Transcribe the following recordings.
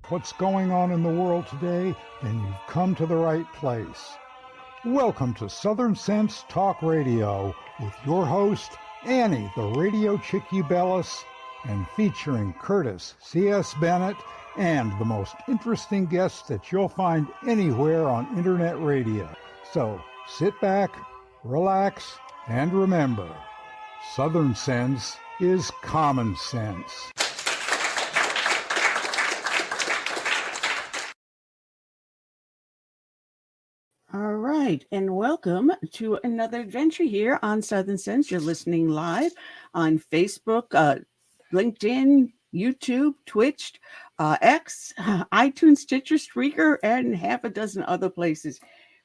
what's going on in the world today, then you've come to the right place. Welcome to Southern Sense Talk Radio with your host, Annie the Radio Chickie Bellis, and featuring Curtis C.S. Bennett and the most interesting guests that you'll find anywhere on internet radio. So sit back, relax, and remember, Southern Sense is common sense. All right, and welcome to another adventure here on Southern Sense. You're listening live on Facebook, LinkedIn, YouTube, Twitch, X, iTunes, Stitcher, Spreaker, and half a dozen other places.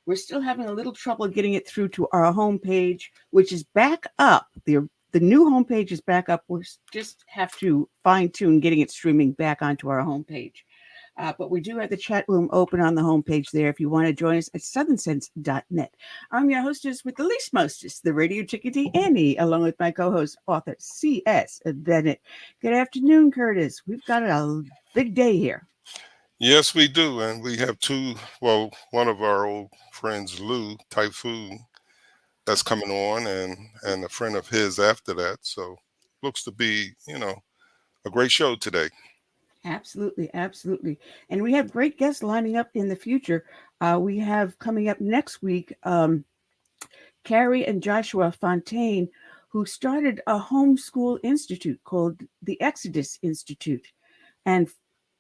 We're still having a little trouble getting it through to our homepage, which is back up. The new homepage is back up. We just have to fine-tune getting it streaming back onto our homepage. But we do have the chat room open on the homepage there if you want to join us at southernsense.net. I'm your hostess with the least mostest, the Radio Chickadee Annie, along with my co-host, author C.S. Bennett. Good afternoon, Curtis. We've got a big day here. Yes, we do. And we have one of our old friends, Lou, Typhoon, that's coming on, and a friend of his after that. So looks to be, a great show today. Absolutely, absolutely. And we have great guests lining up in the future. We have coming up next week, Carrie and Joshua Fontaine, who started a homeschool institute called the Exodus Institute. And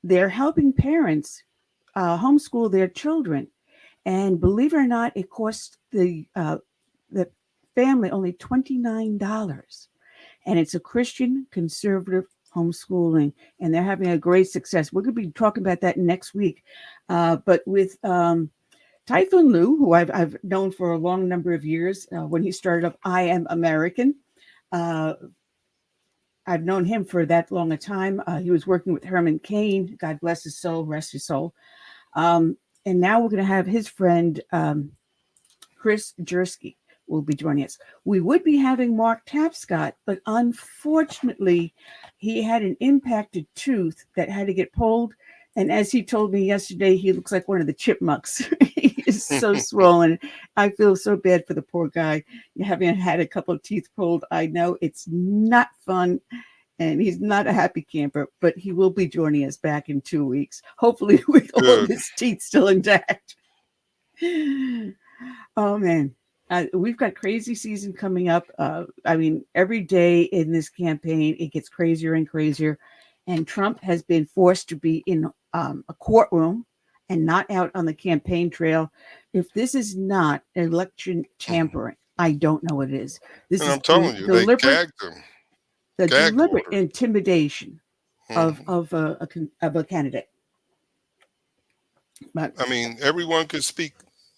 they're helping parents homeschool their children. And believe it or not, it costs the family only $29. And it's a Christian conservative homeschooling, and they're having a great success. We're going to be talking about that next week. But with Typhoon Lou, who I've known for a long number of years, when he started up I Am American, I've known him for that long a time. He was working with Herman Cain, God bless his soul, rest his soul. And now we're going to have his friend, Chris Jersky, will be joining us. We would be having Mark Tapscott, but unfortunately, he had an impacted tooth that had to get pulled. And as he told me yesterday, he looks like one of the chipmunks. He is so swollen. I feel so bad for the poor guy. Having had a couple of teeth pulled, I know it's not fun. And he's not a happy camper, but he will be joining us back in 2 weeks, hopefully with all of his teeth still intact. Oh, man. We've got crazy season coming up. Every day in this campaign, it gets crazier and crazier. And Trump has been forced to be in a courtroom and not out on the campaign trail. If this is not election tampering, I don't know what it is. This is I'm telling you, they gagged him. The deliberate intimidation of a candidate. But everyone could speak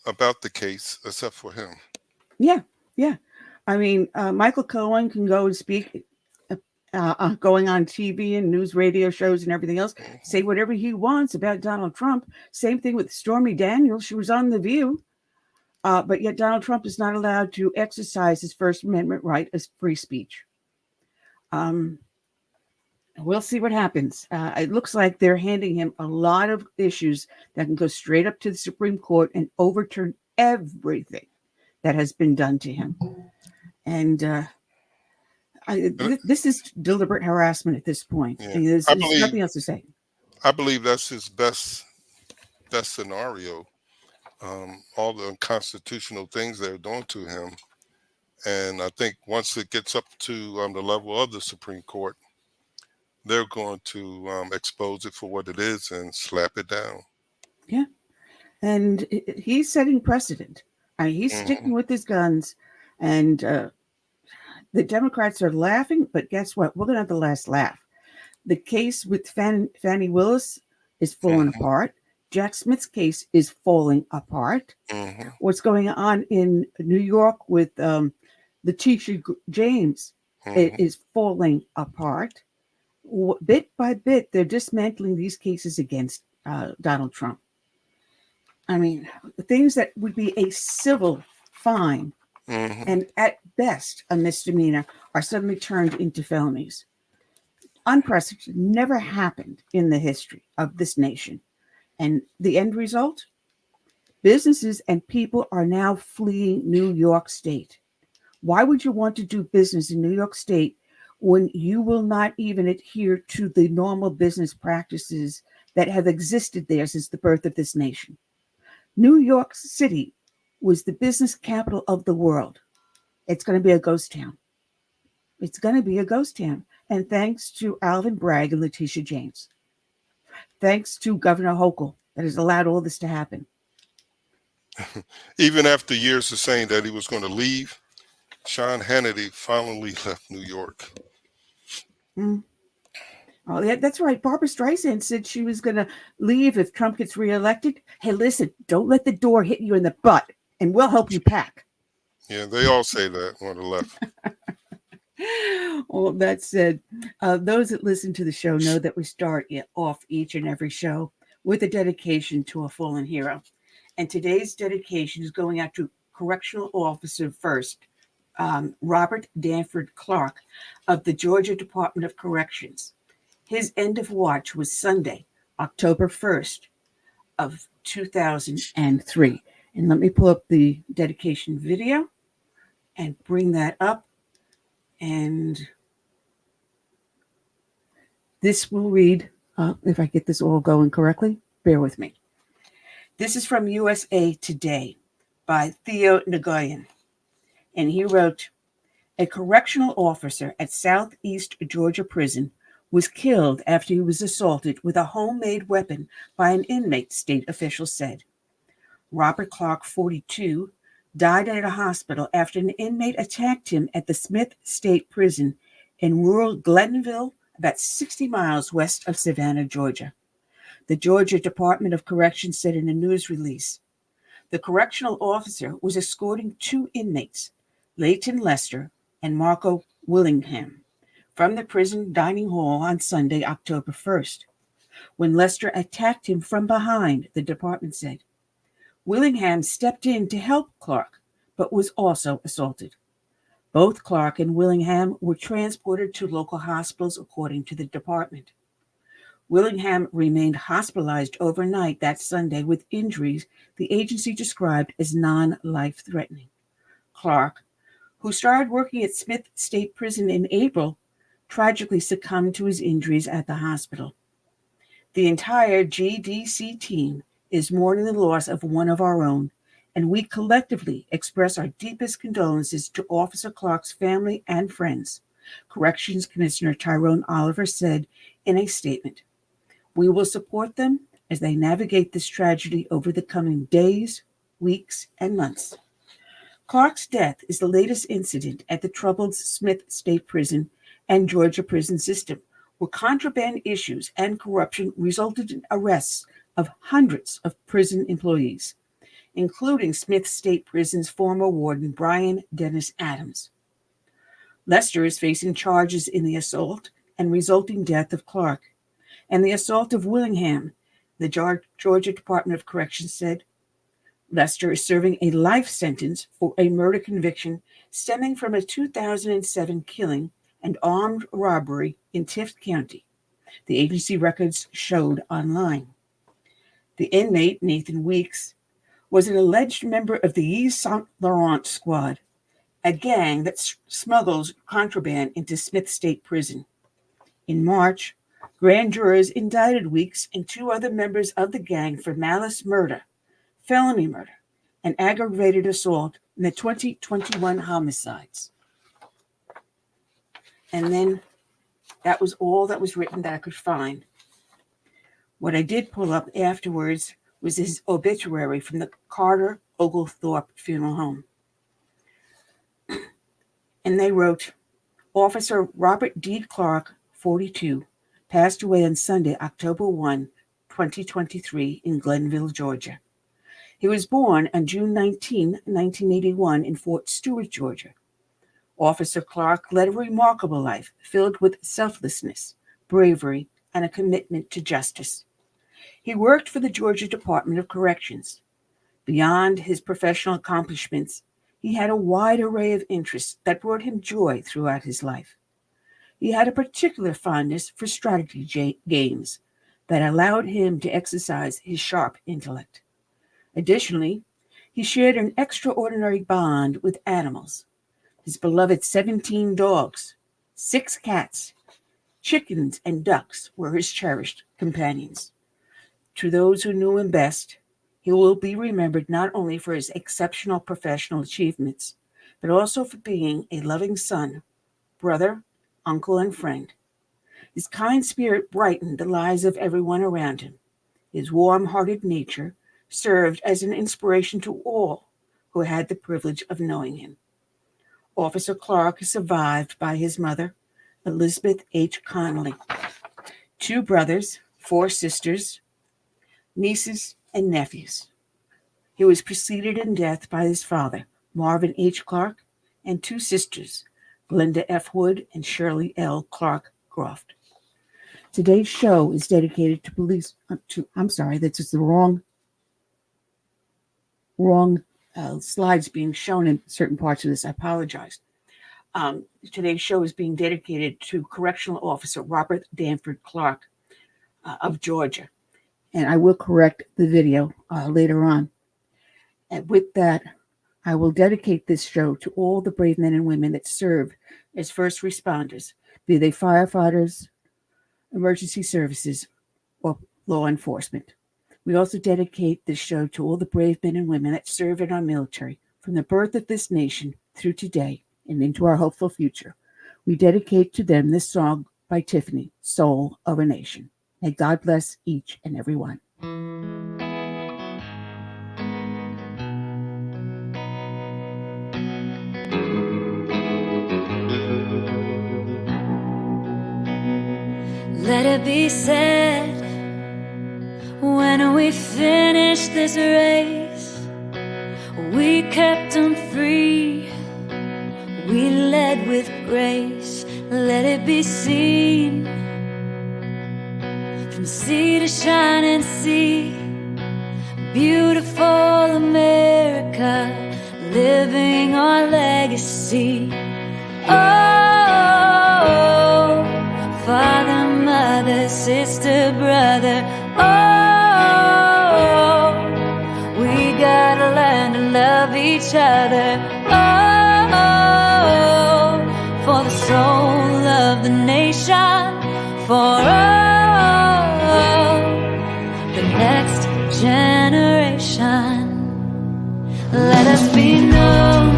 about the case except for him. Yeah. Michael Cohen can go and speak, going on TV and news radio shows and everything else, say whatever he wants about Donald Trump. Same thing with Stormy Daniels. She was on The View. But yet Donald Trump is not allowed to exercise his First Amendment right as free speech. We'll see what happens. It looks like they're handing him a lot of issues that can go straight up to the Supreme Court and overturn everything that has been done to him. And this is deliberate harassment at this point. Yeah. There's nothing else to say. I believe that's his best scenario. All the unconstitutional things they're doing to him. And I think once it gets up to the level of the Supreme Court, they're going to expose it for what it is and slap it down. Yeah. And he's setting precedent. He's sticking with his guns. And the Democrats are laughing, but guess what? We're going to have the last laugh. The case with Fannie Willis is falling apart. Jack Smith's case is falling apart. What's going on in New York with Letitia James is falling apart. Bit by bit, they're dismantling these cases against Donald Trump. Things that would be a civil fine and at best a misdemeanor are suddenly turned into felonies. unprecedented, never happened in the history of this nation. And the end result? Businesses and people are now fleeing New York State. Why would you want to do business in New York State when you will not even adhere to the normal business practices that have existed there since the birth of this nation? New York City was the business capital of the world. It's going to be a ghost town. It's going to be a ghost town. And thanks to Alvin Bragg and Letitia James. Thanks to Governor Hochul that has allowed all this to happen. Even after years of saying that he was going to leave, Sean Hannity finally left New York. Oh, yeah, that's right. Barbara Streisand said she was going to leave if Trump gets reelected. Hey, listen, don't let the door hit you in the butt, and we'll help you pack. Yeah, they all say that on the left. Well, that said, those that listen to the show know that we start off each and every show with a dedication to a fallen hero. And today's dedication is going out to Correctional Officer First, Robert Danforth Clark of the Georgia Department of Corrections. His end of watch was Sunday, October 1st of 2003. And let me pull up the dedication video and bring that up. And this will read, if I get this all going correctly, bear with me. This is from USA Today by Theo Nguyen. And he wrote, a correctional officer at Southeast Georgia Prison was killed after he was assaulted with a homemade weapon by an inmate, state officials said. Robert Clark, 42, died at a hospital after an inmate attacked him at the Smith State Prison in rural Glenville, about 60 miles west of Savannah, Georgia. The Georgia Department of Corrections said in a news release. The correctional officer was escorting two inmates, Leighton Lester and Marco Willingham, from the prison dining hall on Sunday, October 1st, when Lester attacked him from behind, the department said. Willingham stepped in to help Clark, but was also assaulted. Both Clark and Willingham were transported to local hospitals, according to the department. Willingham remained hospitalized overnight that Sunday with injuries the agency described as non-life-threatening. Clark, who started working at Smith State Prison in April, tragically succumbed to his injuries at the hospital. The entire GDC team is mourning the loss of one of our own, and we collectively express our deepest condolences to Officer Clark's family and friends, Corrections Commissioner Tyrone Oliver said in a statement. We will support them as they navigate this tragedy over the coming days, weeks, and months. Clark's death is the latest incident at the troubled Smith State Prison and Georgia prison system, where contraband issues and corruption resulted in arrests of hundreds of prison employees, including Smith State Prison's former warden, Brian Dennis Adams. Lester is facing charges in the assault and resulting death of Clark, and the assault of Willingham, the Georgia Department of Corrections said. Lester is serving a life sentence for a murder conviction stemming from a 2007 killing and armed robbery in Tift County, the agency records showed online. The inmate, Nathan Weeks, was an alleged member of the Yves Saint Laurent Squad, a gang that smuggles contraband into Smith State Prison. In March, grand jurors indicted Weeks and two other members of the gang for malice murder, felony murder, and aggravated assault in the 2021 homicides. And then that was all that was written that I could find. What I did pull up afterwards was his obituary from the Carter Oglethorpe Funeral Home. And they wrote, Officer Robert D. Clark, 42, passed away on Sunday, October 1, 2023, in Glenville, Georgia. He was born on June 19, 1981, in Fort Stewart, Georgia. Officer Clark led a remarkable life filled with selflessness, bravery, and a commitment to justice. He worked for the Georgia Department of Corrections. Beyond his professional accomplishments, he had a wide array of interests that brought him joy throughout his life. He had a particular fondness for strategy games that allowed him to exercise his sharp intellect. Additionally, he shared an extraordinary bond with animals. His beloved 17 dogs, 6 cats, chickens, and ducks were his cherished companions. To those who knew him best, he will be remembered not only for his exceptional professional achievements, but also for being a loving son, brother, uncle, and friend. His kind spirit brightened the lives of everyone around him. His warm-hearted nature served as an inspiration to all who had the privilege of knowing him. Officer Clark is survived by his mother, Elizabeth H. Connolly, 2 brothers, 4 sisters, nieces, and nephews. He was preceded in death by his father, Marvin H. Clark, and 2 sisters, Glenda F. Wood and Shirley L. Clark Croft. Today's show is dedicated to police. I'm sorry, this is the wrong slides being shown in certain parts of this. I apologize. Today's show is being dedicated to Correctional Officer Robert Danforth Clark of Georgia. And I will correct the video later on. And with that, I will dedicate this show to all the brave men and women that serve as first responders, be they firefighters, emergency services, or law enforcement. We also dedicate this show to all the brave men and women that serve in our military, from the birth of this nation through today and into our hopeful future. We dedicate to them this song by Tiffany, Soul of a Nation. May God bless each and every one. Let it be said, when we finish this race, we kept them free, we led with grace. Let it be seen, from sea to shining sea, beautiful America, living our legacy. Oh, father, mother, sister, brother, oh, we gotta learn to love each other. Oh, for the soul of the nation, for the next generation. Let us be known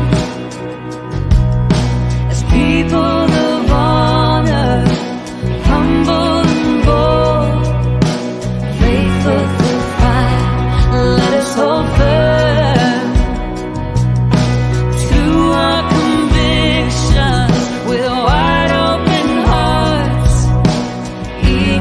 as people of honor, humble and bold, faithful through fire. Let us hold firm to our convictions with wide open hearts, eager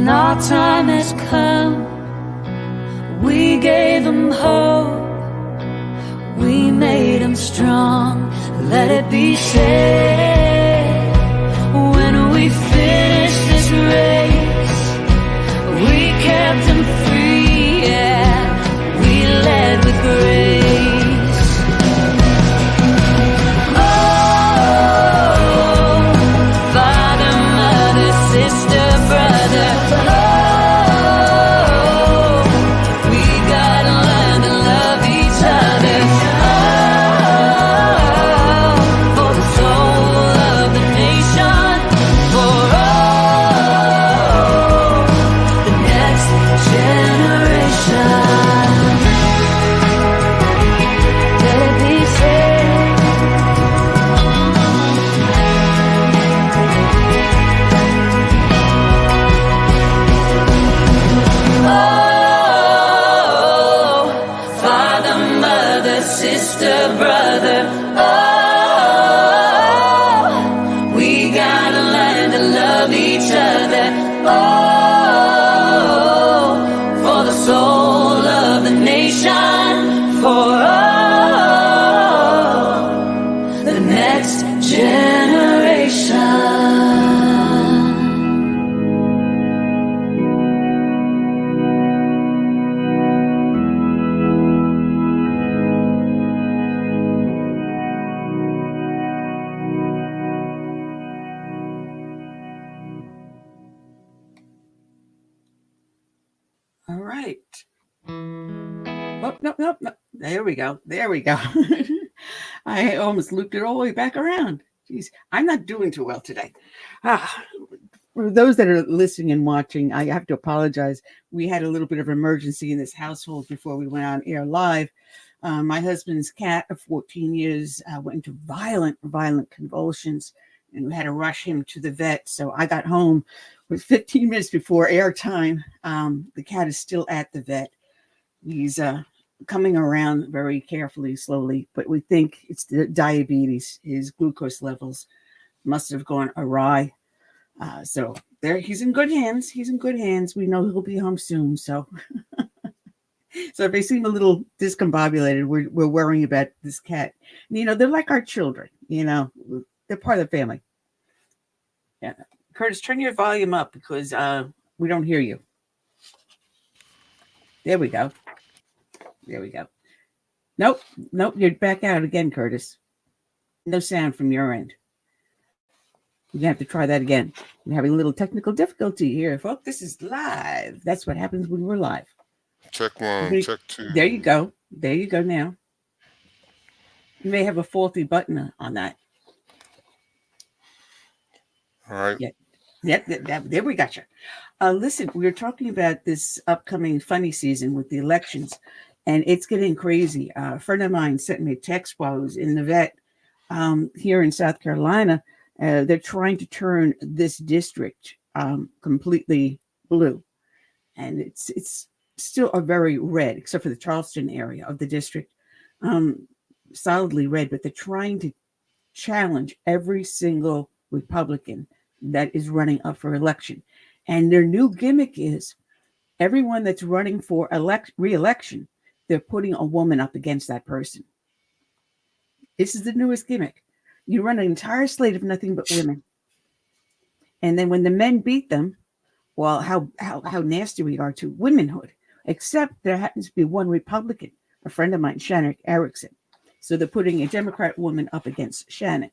when our time has come. We gave them hope, we made them strong. Let it be said, when we finish this race, we kept them free, yeah, we led with grace. Sister, brother, oh, we gotta learn to love each other, oh, for the soul of the nation, for oh, the next generation. All right. Oh, no. There we go. I almost looped it all the way back around. Jeez, I'm not doing too well today. For those that are listening and watching, I have to apologize. We had a little bit of emergency in this household before we went on air live. My husband's cat of 14 years went into violent convulsions, and we had to rush him to the vet. So I got home with 15 minutes before airtime. The cat is still at the vet. He's coming around very carefully, slowly, but we think it's the diabetes. His glucose levels must have gone awry. So there, he's in good hands. We know he'll be home soon. So, so if they seem a little discombobulated, we're worrying about this cat. You know, they're like our children. You know, they're part of the family. Yeah, Curtis, turn your volume up because we don't hear you. There we go. Nope, you're back out again, Curtis. No sound from your end. You're gonna have to try that again. We're having a little technical difficulty here, folks. This is live. That's what happens when we're live. Check one, check two. There you go now. You may have a faulty button on that. All right. Yep, there we got you. Listen, we were talking about this upcoming funny season with the elections, and it's getting crazy. A friend of mine sent me a text while I was in the vet here in South Carolina. They're trying to turn this district completely blue, and it's still a very red, except for the Charleston area of the district, solidly red. But they're trying to challenge every single Republican that is running up for election, and their new gimmick is everyone that's running for re-election, they're putting a woman up against that person. This is the newest gimmick. You run an entire slate of nothing but women. And then when the men beat them, well, how nasty we are to womanhood, except there happens to be one Republican, a friend of mine, Shannon Erickson. So they're putting a Democrat woman up against Shannon.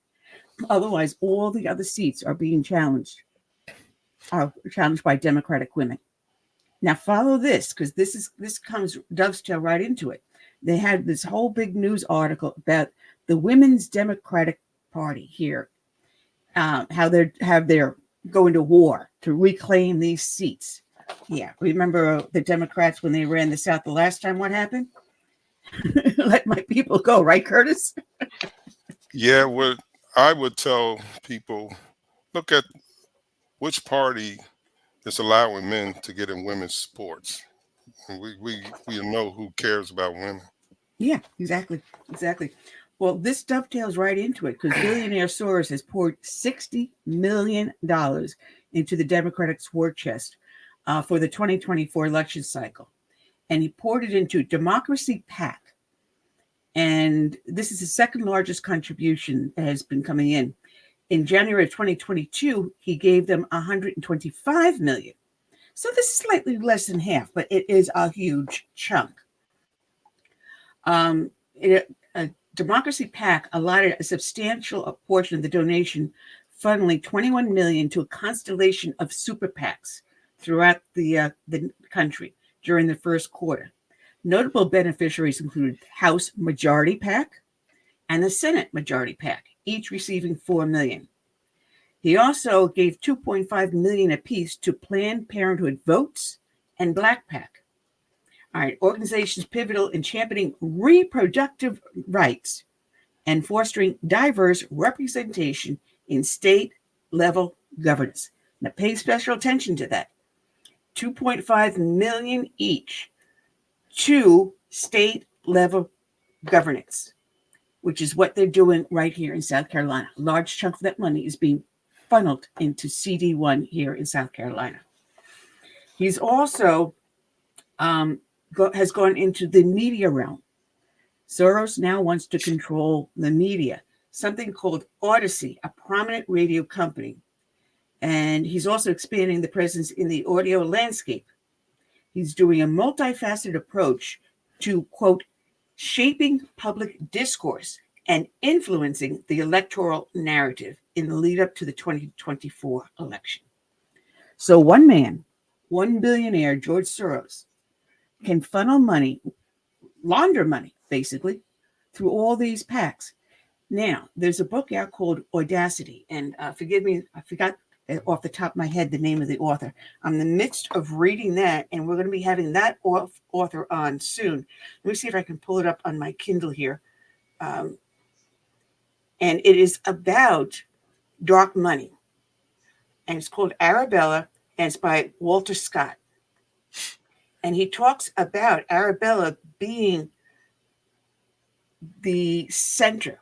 Otherwise, all the other seats are being challenged by Democratic women. Now follow this, because this comes dovetail right into it. They had this whole big news article about the Women's Democratic Party here, how they're going to war to reclaim these seats. Yeah, remember the Democrats when they ran the South the last time? What happened? Let my people go, right, Curtis? Yeah, what I would tell people, look at which party is allowing men to get in women's sports. And we know who cares about women. Yeah, exactly. Well, this dovetails right into it because billionaire Soros has poured $60 million into the Democratic war chest. for the 2024 election cycle. And he poured it into Democracy PAC. And this is the second largest contribution that has been coming in. In January of 2022, he gave them $125 million. So this is slightly less than half, but it is a huge chunk. Democracy PAC allotted a substantial portion of the donation, funneling $21 million to a constellation of super PACs throughout the country during the first quarter. Notable beneficiaries included House Majority PAC and the Senate Majority PAC, each receiving $4 million. He also gave $2.5 million apiece to Planned Parenthood Votes and Black PAC. All right, organizations pivotal in championing reproductive rights and fostering diverse representation in state-level governance. Now, pay special attention to that. $2.5 million each to state-level governance, which is what they're doing right here in South Carolina. A large chunk of that money is being funneled into CD1 here in South Carolina. He's also has gone into the media realm. Soros now wants to control the media, something called Odyssey, a prominent radio company. And he's also expanding the presence in the audio landscape. He's doing a multifaceted approach to, quote, shaping public discourse and influencing the electoral narrative in the lead up to the 2024 election. So one man, one billionaire, George Soros, can funnel money, launder money, basically, through all these PACs. Now, there's a book out called Audacity, and forgive me, I forgot off the top of my head the name of the author. I'm in the midst of reading that, and we're going to be having that author on soon. Let me see if I can pull it up on my Kindle here. And it is about dark money, and it's called Arabella, and it's by Walter Scott. And he talks about Arabella being the center,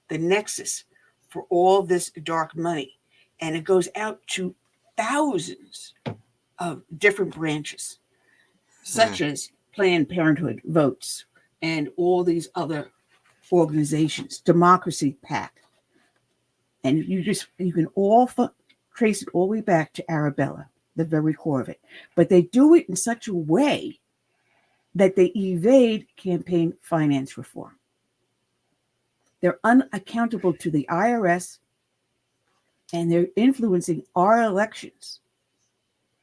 the nexus for all this dark money. And it goes out to thousands of different branches, such as Planned Parenthood Votes and all these other organizations, Democracy PAC. And you can all trace it all the way back to Arabella, the very core of it. But they do it in such a way that they evade campaign finance reform. They're unaccountable to the IRS, and they're influencing our elections.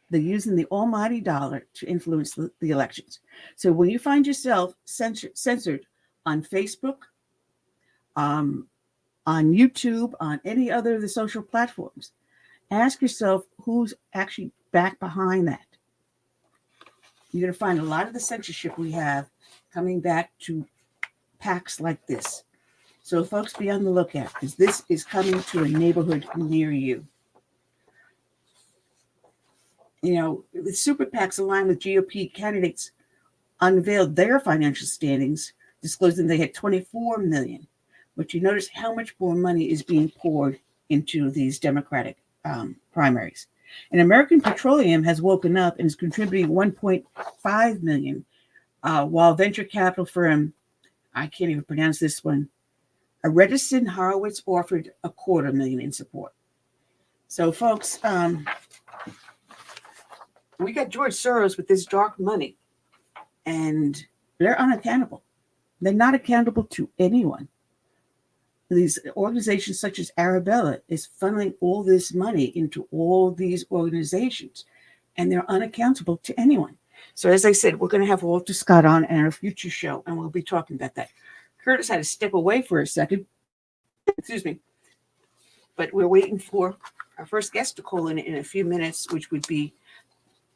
They're using the almighty dollar to influence the elections. So when you find yourself censored on Facebook, on YouTube, on any other of the social platforms, ask yourself who's actually back behind that. You're going to find a lot of the censorship we have coming back to PACs like this. So folks, be on the lookout, because this is coming to a neighborhood near you. You know, the super PACs aligned with GOP candidates unveiled their financial standings, disclosing they had $24 million. But you notice how much more money is being poured into these Democratic primaries. And American Petroleum has woken up and is contributing $1.5 million, while venture capital firm, I can't even pronounce this one, Redison Horowitz, offered $250,000 in support. So, folks, we got George Soros with this dark money, and they're unaccountable. They're not accountable to anyone. These organizations such as Arabella is funneling all this money into all these organizations, and they're unaccountable to anyone. So as I said, we're going to have Walter Scott on in our future show, and we'll be talking about that. Curtis had to step away for a second. Excuse me. But we're waiting for our first guest to call in a few minutes, which would be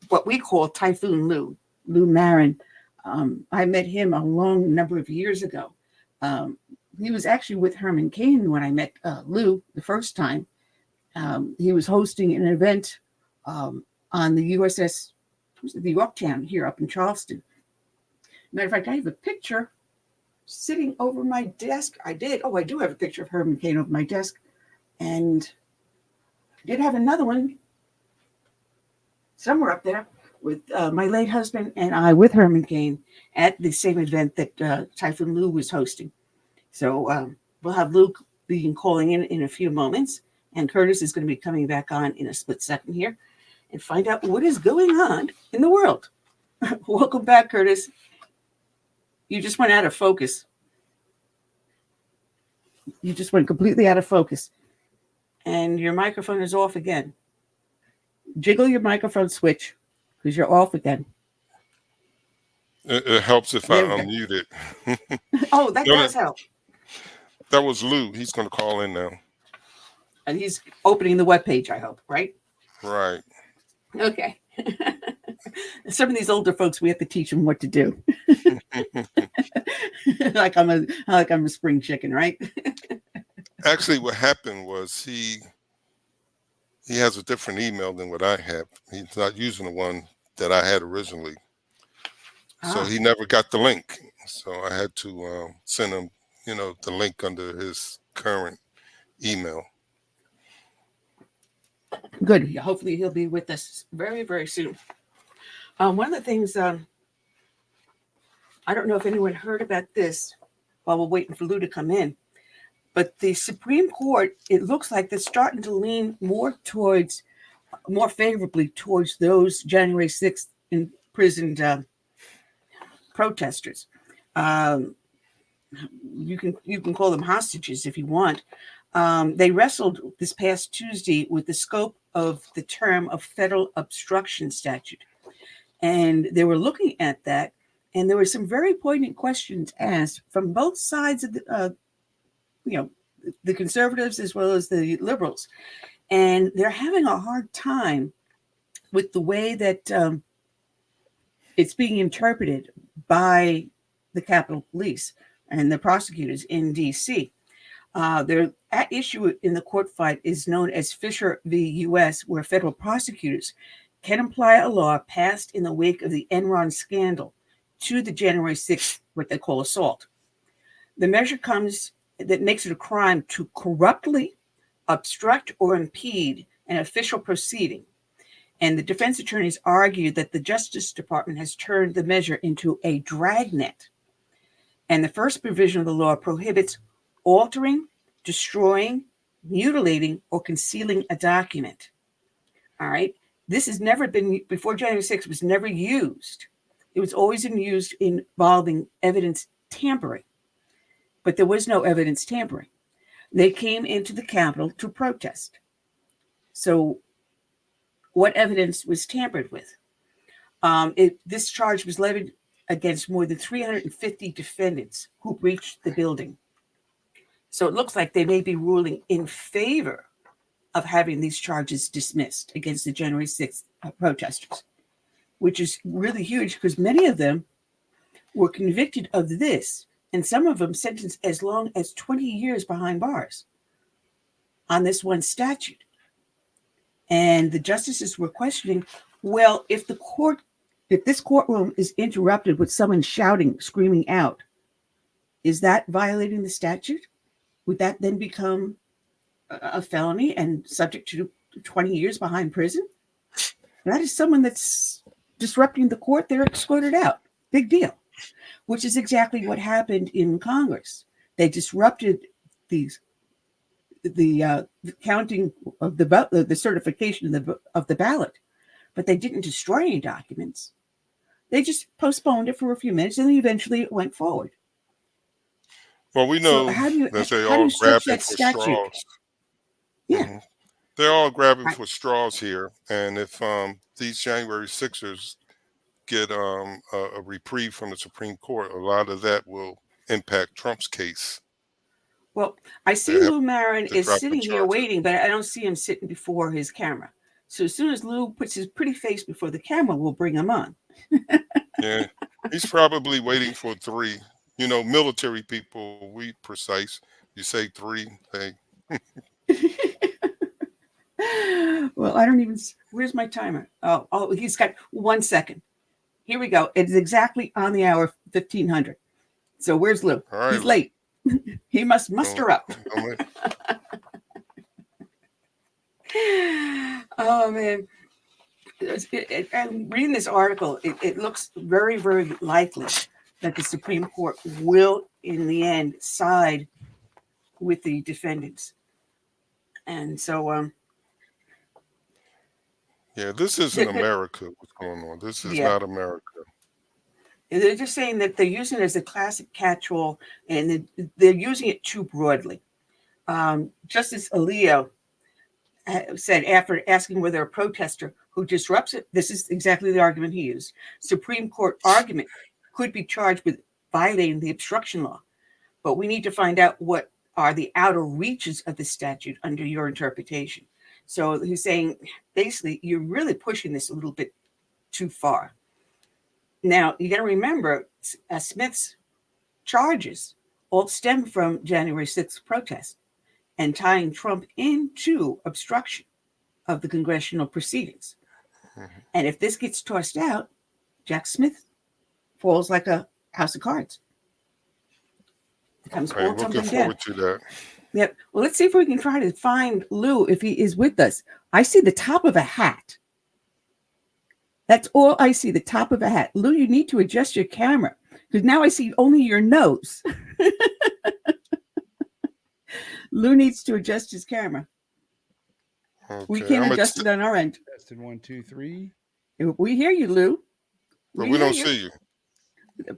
what we call Typhoon Lou Marin. I met him a long number of years ago. He was actually with Herman Cain when I met Lou the first time. He was hosting an event on the USS, the Yorktown here up in Charleston. Matter of fact, I have a picture sitting over my desk. I did. Oh, I do have a picture of Herman Cain over my desk. And I did have another one somewhere up there. with my late husband and I with Herman Cain at the same event that Typhoon Lou was hosting. So we'll have Luke be calling in a few moments, and Curtis is going to be coming back on in a split second here and find out what is going on in the world. Welcome back, Curtis. You just went out of focus. You just went completely out of focus. And your microphone is off again. Jiggle your microphone switch because you're off again. It helps if I There we go. unmute it. Oh, that No, does help. That was Lou. He's going to call in now. And he's opening the webpage, I hope, right? Right. Okay. Some of these older folks, we have to teach them what to do. like I'm a spring chicken, right? Actually, what happened was he has a different email than what I have. He's not using the one that I had originally. So he never got the link. So I had to send him, the link under his current email. Good. Hopefully he'll be with us very, very soon. One of the things, I don't know if anyone heard about this while we're waiting for Lou to come in, but the Supreme Court, it looks like they're starting to lean more favorably towards those January 6th imprisoned protesters. You can call them hostages if you want. They wrestled this past Tuesday with the scope of the term of federal obstruction statute. And they were looking at that, and there were some very poignant questions asked from both sides of the conservatives as well as the liberals. And they're having a hard time with the way that it's being interpreted by the Capitol Police and the prosecutors in D.C. They're at issue in the court fight is known as Fisher v. U.S., where federal prosecutors can apply a law passed in the wake of the Enron scandal to the January 6th, what they call assault. The measure that makes it a crime to corruptly obstruct or impede an official proceeding. And the defense attorneys argued that the Justice Department has turned the measure into a dragnet. And the first provision of the law prohibits altering, destroying, mutilating, or concealing a document. All right. This has never been, before January 6th, was never used. It was always used involving evidence tampering. But there was no evidence tampering. They came into the Capitol to protest. So what evidence was tampered with? This charge was levied against more than 350 defendants who breached the building. So it looks like they may be ruling in favor of having these charges dismissed against the January 6th protesters, which is really huge because many of them were convicted of this, and some of them sentenced as long as 20 years behind bars on this one statute. And the justices were questioning, well, if this courtroom is interrupted with someone shouting, screaming out, is that violating the statute? Would that then become a felony and subject to 20 years behind prison? That is someone that's disrupting the court. They're escorted out. Big deal. Which is exactly what happened in Congress. They disrupted the counting of the certification of the ballot, but they didn't destroy any documents. They just postponed it for a few minutes, and then eventually it went forward. Well, we know that they're all grabbing for straws. Yeah. Mm-hmm. They're all grabbing for straws here. And if these January 6ers get a reprieve from the Supreme Court, a lot of that will impact Trump's case. Well, I see Lou Marin is sitting here waiting, but I don't see him sitting before his camera. So as soon as Lou puts his pretty face before the camera, we'll bring him on. Yeah, he's probably waiting for 3. Military people, we precise. You say 3, hey. Well, I don't even. Where's my timer? Oh, he's got 1 second. Here we go. It's exactly on the hour 1500. So where's Lou? Right, he's late. He must muster up. Oh man. And reading this article, it looks very, very likely that the Supreme Court will, in the end, side with the defendants. And so, Yeah, this isn't America. What's going on? This is not America. They're just saying that they're using it as a classic catch-all, and they're using it too broadly. Justice Alito said, after asking whether a protester who disrupts it, this is exactly the argument he used, Supreme Court argument could be charged with violating the obstruction law. But we need to find out what are the outer reaches of the statute under your interpretation. So he's saying, basically, you're really pushing this a little bit too far. Now, you got to remember, Smith's charges all stem from January 6th protest and tying Trump into obstruction of the congressional proceedings. Mm-hmm. And if this gets tossed out, Jack Smith falls like a house of cards. Becomes all looking forward to that. Yep. Well, let's see if we can try to find Lou if he is with us. I see the top of a hat. That's all I see, the top of a hat. Lou, you need to adjust your camera because now I see only your nose. Lou needs to adjust his camera. Okay. We can't adjust it on our end. Tested 1, 2, 3. We hear you, Lou. But we don't see you.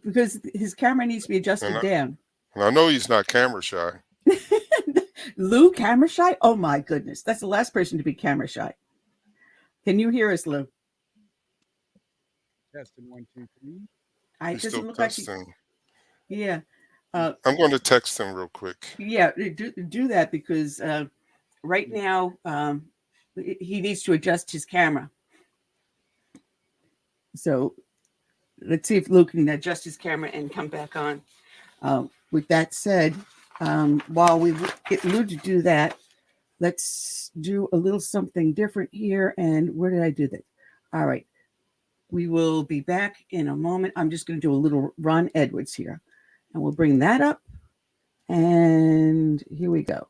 Because his camera needs to be adjusted down. And I know he's not camera shy. Lou, camera shy? Oh my goodness. That's the last person to be camera shy. Can you hear us, Lou? Tested 1, 2, 3. It doesn't look like yeah. I'm going to text him real quick. Yeah, do that because right now he needs to adjust his camera. So let's see if Lou can adjust his camera and come back on. With that said, while we get Lou to do that, let's do a little something different here. And where did I do that? All right. We will be back in a moment. I'm just going to do a little Ron Edwards here. And we'll bring that up. And here we go.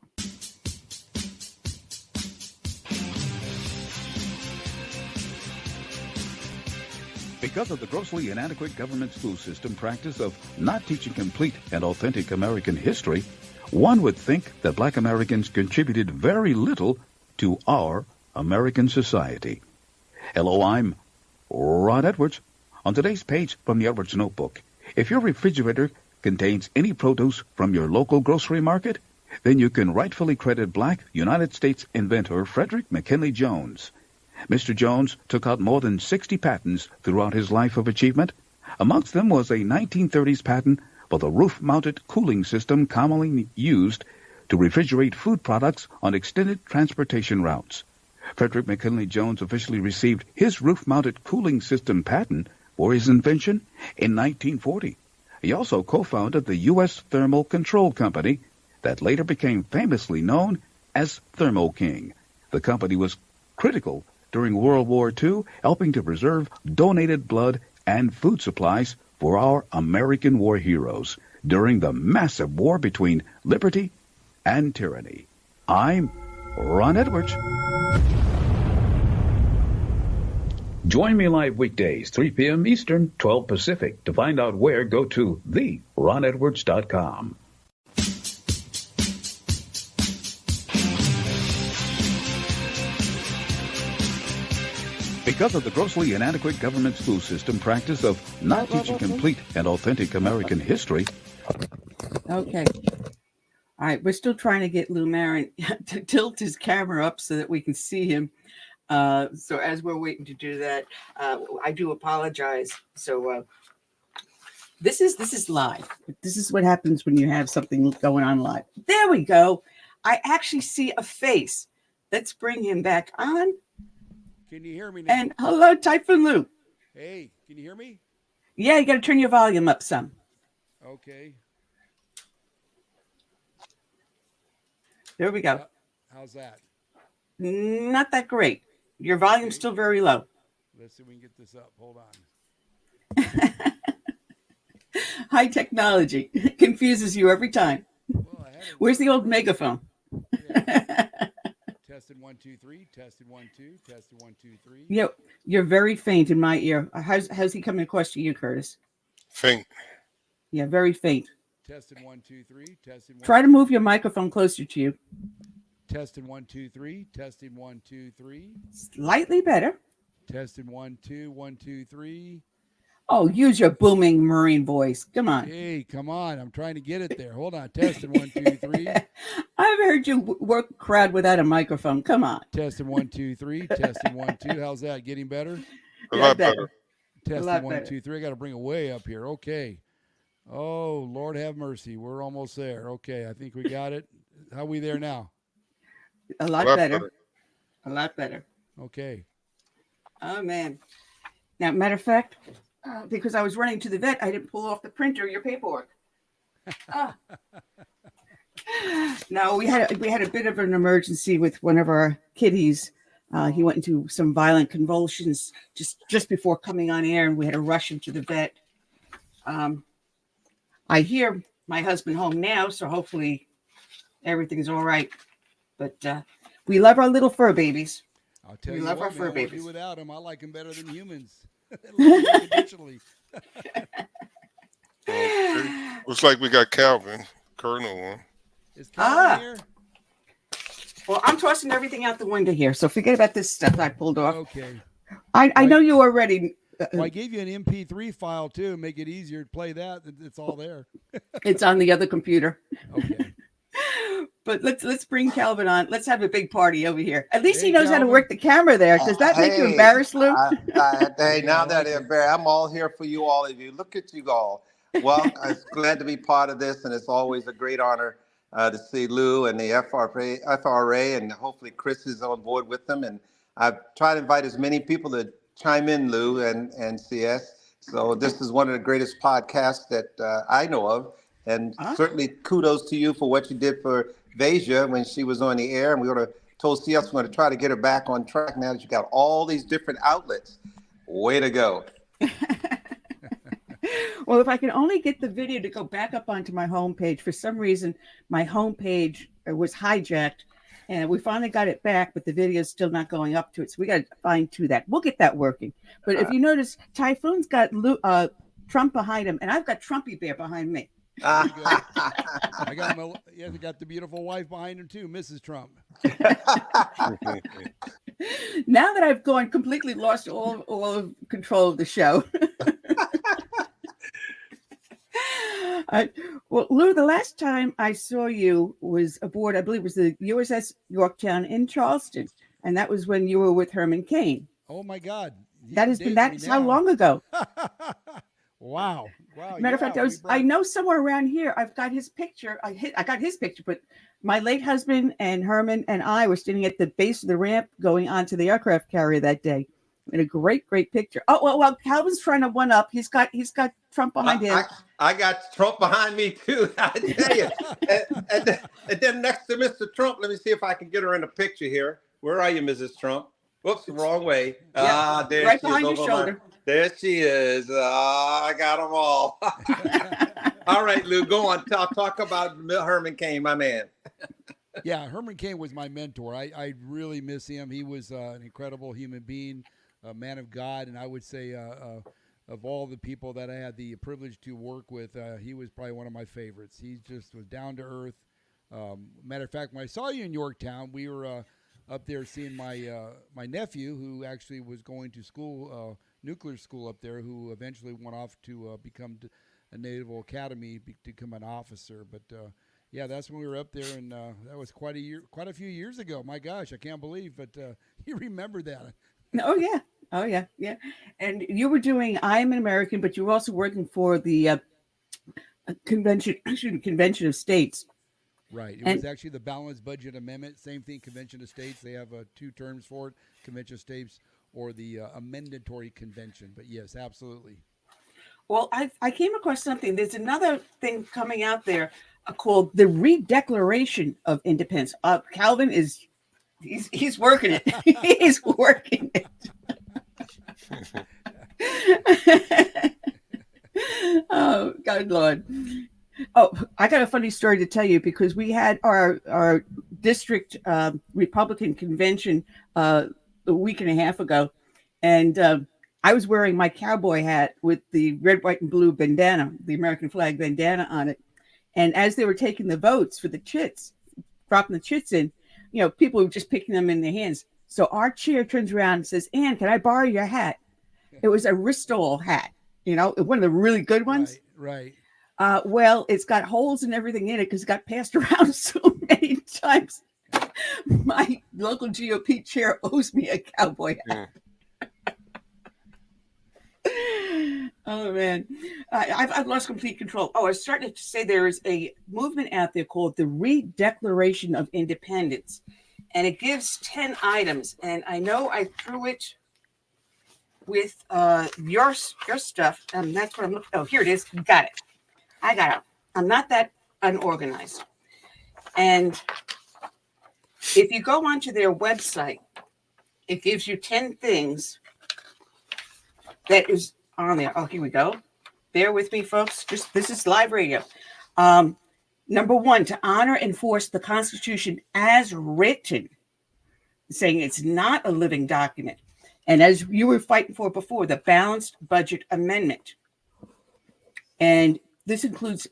Because of the grossly inadequate government school system practice of not teaching complete and authentic American history, one would think that Black Americans contributed very little to our American society. Hello, I'm Ron Edwards. On today's page from the Edwards Notebook, if your refrigerator contains any produce from your local grocery market, then you can rightfully credit Black United States inventor Frederick McKinley Jones. Mr. Jones took out more than 60 patents throughout his life of achievement. Amongst them was a 1930s patent for the roof-mounted cooling system commonly used to refrigerate food products on extended transportation routes. Frederick McKinley Jones officially received his roof-mounted cooling system patent for his invention in 1940. He also co-founded the U.S. Thermal Control Company that later became famously known as Thermo King. The company was critical during World War II, helping to preserve donated blood and food supplies for our American war heroes during the massive war between liberty and tyranny. I'm Ron Edwards. Join me live weekdays, 3 p.m. Eastern, 12 Pacific. To find out where, go to theronedwards.com. Because of the grossly inadequate government school system practice of not teaching complete and authentic American history. Okay. All right. We're still trying to get Lou Marin to tilt his camera up so that we can see him. So as we're waiting to do that, I do apologize. So this is live. This is what happens when you have something going on live. There we go. I actually see a face. Let's bring him back on. Can you hear me now? And hello, Typhoon Lou. Hey, can you hear me? Yeah, you got to turn your volume up some. Okay. There we go. How's that? Not that great. Your volume's still very low. Let's see if we can get this up. Hold on. High technology confuses you every time. Well, Where's the old megaphone? Yeah. Tested 1 2 3. Tested 1 2. Tested 1 2 3. You're very faint in my ear. How's he coming across to you, Curtis? Faint. Yeah, very faint. Tested 1 2 3. Tested 1. Try to move your microphone closer to you. Tested 1 2 3. Tested 1 2 3. Slightly better. Tested 1 2 1 2 3. Oh, use your booming Marine voice. Come on. Hey, come on! I'm trying to get it there. Hold on. Tested 1 2 3. I've heard you work a crowd without a microphone. Come on. Tested 1 2 3. Tested 1 2. How's that? Getting better? A lot better. Tested 1 2 3. I got to bring it way up here. Okay. Oh, Lord have mercy. We're almost there. Okay, I think we got it. How are we there now? A lot better. A lot better. Okay. Oh, man. Now, matter of fact, because I was running to the vet, I didn't pull off the printer your paperwork. No, we had a bit of an emergency with one of our kitties. He went into some violent convulsions just before coming on air, and we had to rush him to the vet. I hear my husband home now, so hopefully everything's all right. But we love our little fur babies. I'll tell We you love what, our fur man, I won't babies. do without them. I like them better than humans. Unconditionally. Okay. Looks like we got Calvin, Colonel on. Is Calvin here? Well, I'm tossing everything out the window here, so forget about this stuff I pulled off. Okay. I know you already. Well, I gave you an MP3 file too. Make it easier to play that. It's all there. It's on the other computer. Okay. But let's bring Calvin on. Let's have a big party over here. At least Hey, he knows how to Calvin. work the camera there. Does that make you embarrassed, Lou? Hey, now that I'm embarrassed, I'm all here for you, all of you. Look at you all. Well, I'm glad to be part of this, and it's always a great honor to see Lou and the FRA, and hopefully Chris is on board with them. And I've tried to invite as many people to chime in, Lou and CS. So this is one of the greatest podcasts that I know of. And certainly kudos to you for what you did for Veja when she was on the air. And we would have told CS we're going to try to get her back on track now that you got all these different outlets. Way to go. Well, if I can only get the video to go back up onto my homepage. For some reason, my homepage was hijacked, and we finally got it back, but the video is still not going up to it. So we got to fine tune that. We'll get that working. But if you notice, Typhoon's got Trump behind him, and I've got Trumpy Bear behind me. I got the beautiful wife behind him too, Mrs. Trump. Now that I've gone completely lost all of control of the show. Well, Lou, the last time I saw you was aboard, I believe it was the USS Yorktown in Charleston. And that was when you were with Herman Cain. Oh my God. That's how long ago? Wow. Matter of fact, I know somewhere around here, I've got his picture. I got his picture, but my late husband and Herman and I were standing at the base of the ramp going onto the aircraft carrier that day. In a great picture. Oh, well, Calvin's trying to one up. He's got Trump behind him. I got Trump behind me too. I tell you. and then next to Mr. Trump, let me see if I can get her in a picture here. Where are you, Mrs. Trump? Whoops, wrong way. Yeah, there right she behind is. your shoulder. There she is. I got them all. All right, Lou, go on. Talk about Herman Cain, my man. Yeah, Herman Cain was my mentor. I really miss him. He was an incredible human being, a man of God, and I would say of all the people that I had the privilege to work with, he was probably one of my favorites. He just was down to earth. Matter of fact, when I saw you in Yorktown, we were up there seeing my nephew, who actually was going to school, nuclear school up there, who eventually went off to become a Naval Academy, become an officer. But yeah, that's when we were up there, and that was quite a few years ago. My gosh, I can't believe, but you remember that. Oh yeah. And you were doing I Am an American, but you were also working for the convention of states. Right. It was actually the Balanced Budget Amendment. Same thing, Convention of States. They have two terms for it, Convention of States or the Amendatory Convention. But yes, absolutely. Well, I came across something. There's another thing coming out there called the Redeclaration of Independence. Calvin he's working it. He's working it. Oh, God, Lord. Oh, I got a funny story to tell you because we had our district Republican convention a week and a half ago, and I was wearing my cowboy hat with the red, white, and blue bandana, the American flag bandana on it. And as they were taking the votes for the chits, dropping the chits in, people were just picking them in their hands. So our chair turns around and says, "Ann, can I borrow your hat?" It was a Ristol hat, one of the really good ones. Right. Well, it's got holes and everything in it because it got passed around so many times. My local GOP chair owes me a cowboy hat. Oh, man. I've lost complete control. I was starting to say there is a movement out there called the Re-Declaration of Independence, and it gives 10 items. And I know I threw it with your stuff. That's what I'm looking. Oh, here it is. Got it. I got it. I'm not that unorganized. And if you go onto their website, it gives you 10 things that is on there. Oh, here we go. Bear with me, folks. This is live radio. Number 1, to honor and enforce the Constitution as written, saying it's not a living document. And as you were fighting for before, the balanced budget amendment. And this includes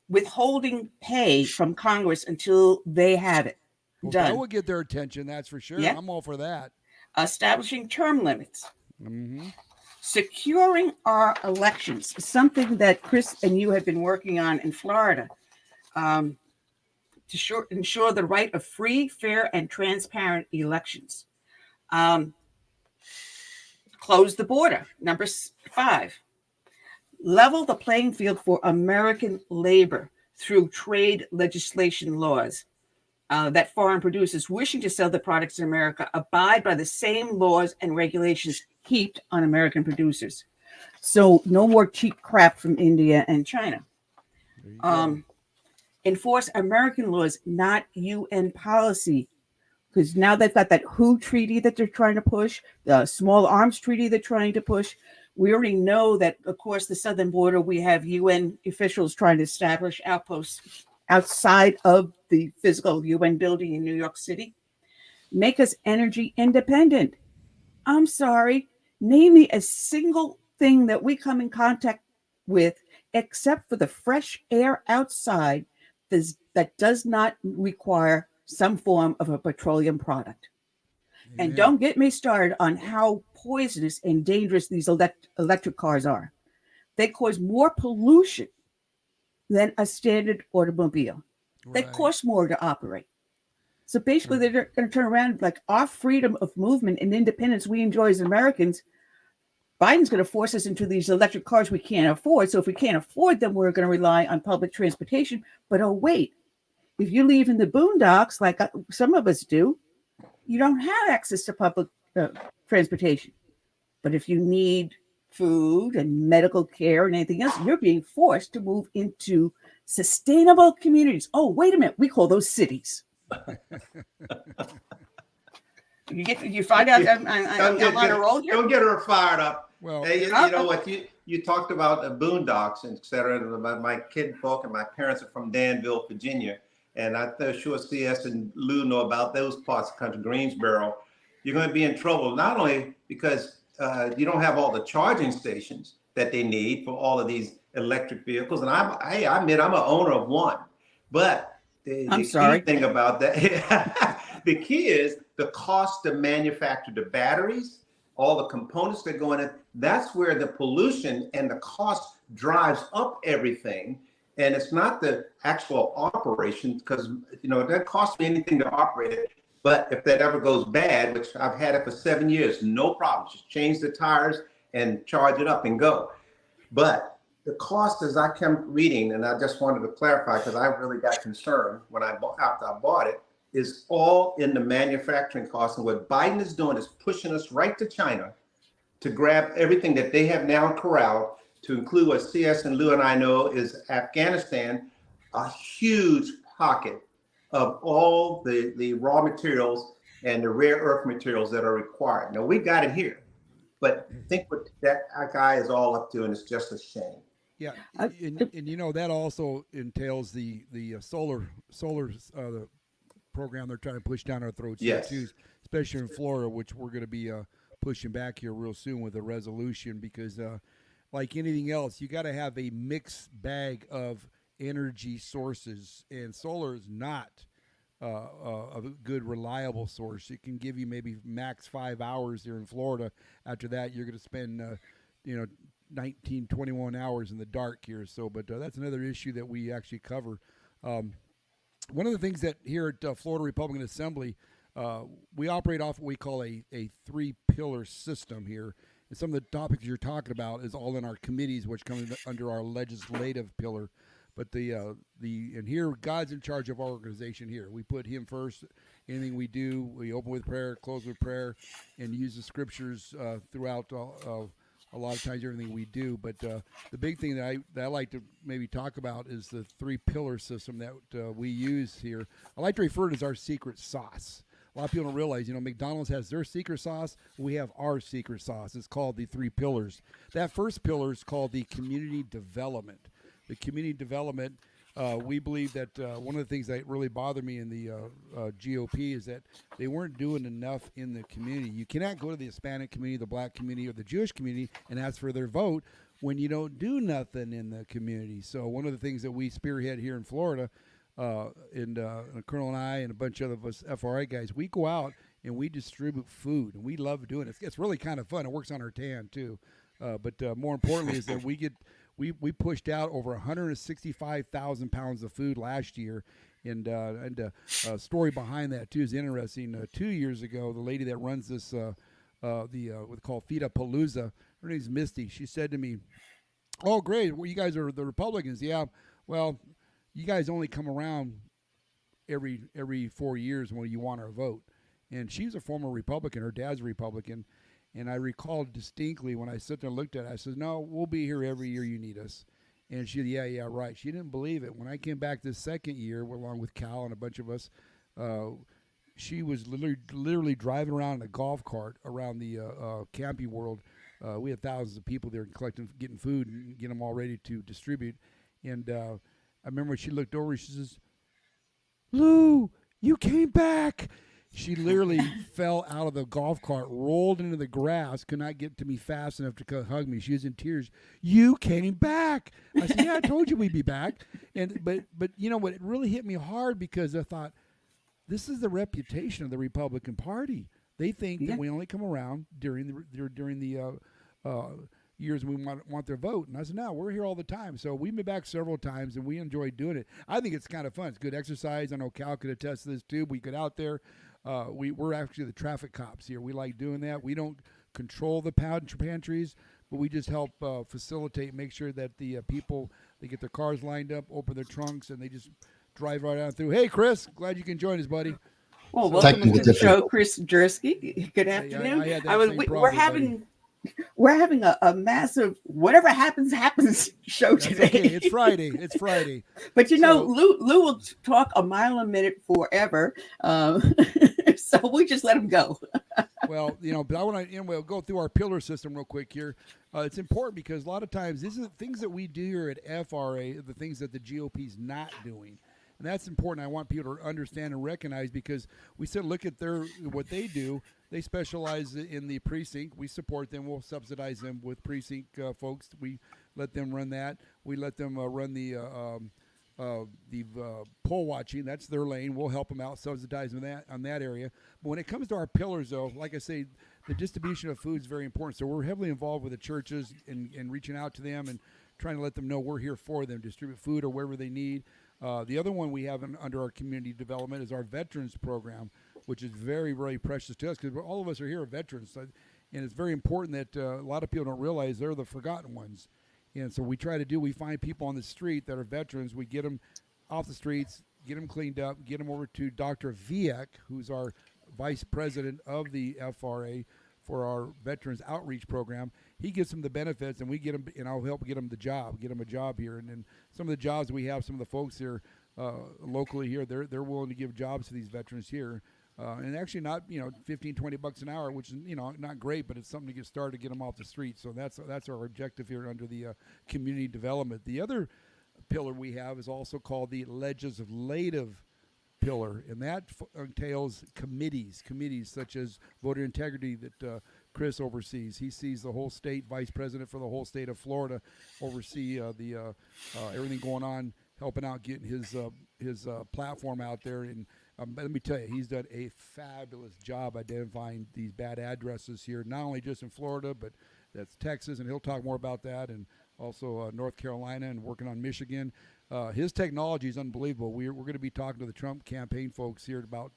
withholding pay from Congress until they have it done. That would get their attention, that's for sure. Yeah. I'm all for that. Establishing term limits. Securing our elections, something that Chris and you have been working on in Florida, to ensure the right of free, fair, and transparent elections. Close the border. Number 5. Level the playing field for American labor through trade legislation laws. That foreign producers wishing to sell their products in America abide by the same laws and regulations heaped on American producers. So no more cheap crap from India and China. Enforce American laws, not UN policy. Because now they've got that WHO treaty that they're trying to push, the small arms treaty they're trying to push. We already know that, of course, the southern border, we have UN officials trying to establish outposts outside of the physical UN building in New York City. Make us energy independent. I'm sorry. Name me a single thing that we come in contact with, except for the fresh air outside, that does not require some form of a petroleum product. Amen. And don't get me started on how poisonous and dangerous these electric cars are. They cause more pollution than a standard automobile. Right. They cost more to operate. So basically, they're going to turn around like our freedom of movement and independence we enjoy as Americans. Biden's going to force us into these electric cars we can't afford. So if we can't afford them, we're going to rely on public transportation. But oh, wait, if you live in the boondocks, like some of us do, you don't have access to public transportation. But if you need food and medical care and anything else, you're being forced to move into sustainable communities. Oh, wait a minute. We call those cities. You find out I'm on a roll here? Don't get her fired up. Well, hey, you know what? You talked about the boondocks and et cetera. My kid folk and my parents are from Danville, Virginia. And I'm sure CS and Lou know about those parts of the country, Greensboro. You're going to be in trouble, not only because you don't have all the charging stations that they need for all of these electric vehicles. And I admit I'm an owner of one. But the key thing about that, the key is the cost to manufacture the batteries, all the components that go in it. That's where the pollution and the cost drives up everything. And it's not the actual operation, because it doesn't cost me anything to operate it. But if that ever goes bad, which I've had it for 7 years, no problem. Just change the tires and charge it up and go. But the cost, as I kept reading, and I just wanted to clarify because I really got concerned after I bought it, is all in the manufacturing cost. And what Biden is doing is pushing us right to China to grab everything that they have now corralled, to include what CS and Lou and I know is Afghanistan, a huge pocket of all the raw materials and the rare earth materials that are required. Now, we got it here, but think what that guy is all up to, and it's just a shame. Yeah, and that also entails the solar program they're trying to push down our throats Yes. here too, especially in Florida, which we're going to be pushing back here real soon with a resolution because, like anything else, you got to have a mixed bag of energy sources, and solar is not a good reliable source. It can give you maybe max 5 hours here in Florida. After that, you're going to spend 19, 21 hours in the dark here. So, but that's another issue that we actually cover. One of the things that here at Florida Republican Assembly, we operate off what we call a three-pillar system here. And some of the topics you're talking about is all in our committees, which come under our legislative pillar. But and here God's in charge of our organization here. We put Him first. Anything we do, we open with prayer, close with prayer, and use the scriptures throughout. A lot of times, everything we do. But the big thing that I like to maybe talk about is the three-pillar system that we use here. I like to refer to it as our secret sauce. A lot of people don't realize, McDonald's has their secret sauce. We have our secret sauce. It's called the three pillars. That first pillar is called the community development. The community development, we believe that one of the things that really bothered me in the GOP is that they weren't doing enough in the community. You cannot go to the Hispanic community, the black community, or the Jewish community and ask for their vote when you don't do nothing in the community. So one of the things that we spearhead here in Florida, and Colonel and I and a bunch of us FRA guys, we go out and we distribute food, and we love doing it. It's really kind of fun. It works on our tan too. But more importantly is that we pushed out over 165,000 pounds of food last year, and a story behind that too is interesting. 2 years ago, the lady that runs this what's called Fida Palooza, her name's Misty. She said to me, "Oh, great! Well, you guys are the Republicans, yeah. Well, you guys only come around every 4 years when you want our vote." And she's a former Republican. Her dad's a Republican. And I recall distinctly when I sat there and looked at it, I said, "No, we'll be here every year you need us." And she said, yeah, right. She didn't believe it. When I came back this second year, along with Cal and a bunch of us, she was literally driving around in a golf cart around the Camping World. We had thousands of people there getting food and getting them all ready to distribute. And I remember when she looked over, she says, "Lou, you came back." She literally fell out of the golf cart, rolled into the grass, could not get to me fast enough to hug me. She was in tears. "You came back." I said, "Yeah, I told you we'd be back." And but you know what? It really hit me hard because I thought, this is the reputation of the Republican Party. They think that we only come around during the years we want their vote. And I said, "No, we're here all the time." So we've been back several times, and we enjoy doing it. I think it's kind of fun. It's good exercise. I know Cal could attest to this too. We get out there. We're actually the traffic cops here. We like doing that. We don't control the pantries, but we just help facilitate, make sure that the people, they get their cars lined up, open their trunks, and they just drive right on through. Hey, Chris, glad you can join us, buddy. Well, welcome to the show, Chris Jersky. Good afternoon. I had that same problem, we're having a massive whatever happens show today. Okay. It's Friday. But Lou will talk a mile a minute forever. So we just let him go. Well, but I want to we'll go through our pillar system real quick here. It's important because a lot of times these are the things that we do here at FRA, the things that the GOP is not doing. And that's important. I want people to understand and recognize because we said look at what they do. They specialize in the precinct. We support them. We'll subsidize them with precinct folks. We let them run that. We let them run the poll watching. That's their lane. We'll help them out, subsidize them on that area. But when it comes to our pillars, though, like I say, the distribution of food is very important. So we're heavily involved with the churches and reaching out to them and trying to let them know we're here for them, distribute food or wherever they need. The other one we have under our community development is our veterans program, which is very, very precious to us because all of us are here veterans. And it's very important that a lot of people don't realize they're the forgotten ones. And so we find people on the street that are veterans. We get them off the streets, get them cleaned up, get them over to Dr. Viek, who's our vice president of the FRA for our veterans outreach program. He gives them the benefits, and we get them, and I'll help get them a job here. And then some of the jobs we have, some of the folks here locally here, they're willing to give jobs to these veterans here. And actually not, $15, $20 an hour, which is, not great, but it's something to get started, get them off the street. So that's our objective here under the community development. The other pillar we have is also called the legislative pillar, and that entails committees such as voter integrity that Chris oversees. He sees the whole state, vice president for the whole state of Florida, oversee everything going on, helping out, getting his platform out there. And let me tell you, he's done a fabulous job identifying these bad addresses here, not only just in Florida, but that's Texas, and he'll talk more about that, and also North Carolina, and working on Michigan. His technology is unbelievable. We're going to be talking to the Trump campaign folks here about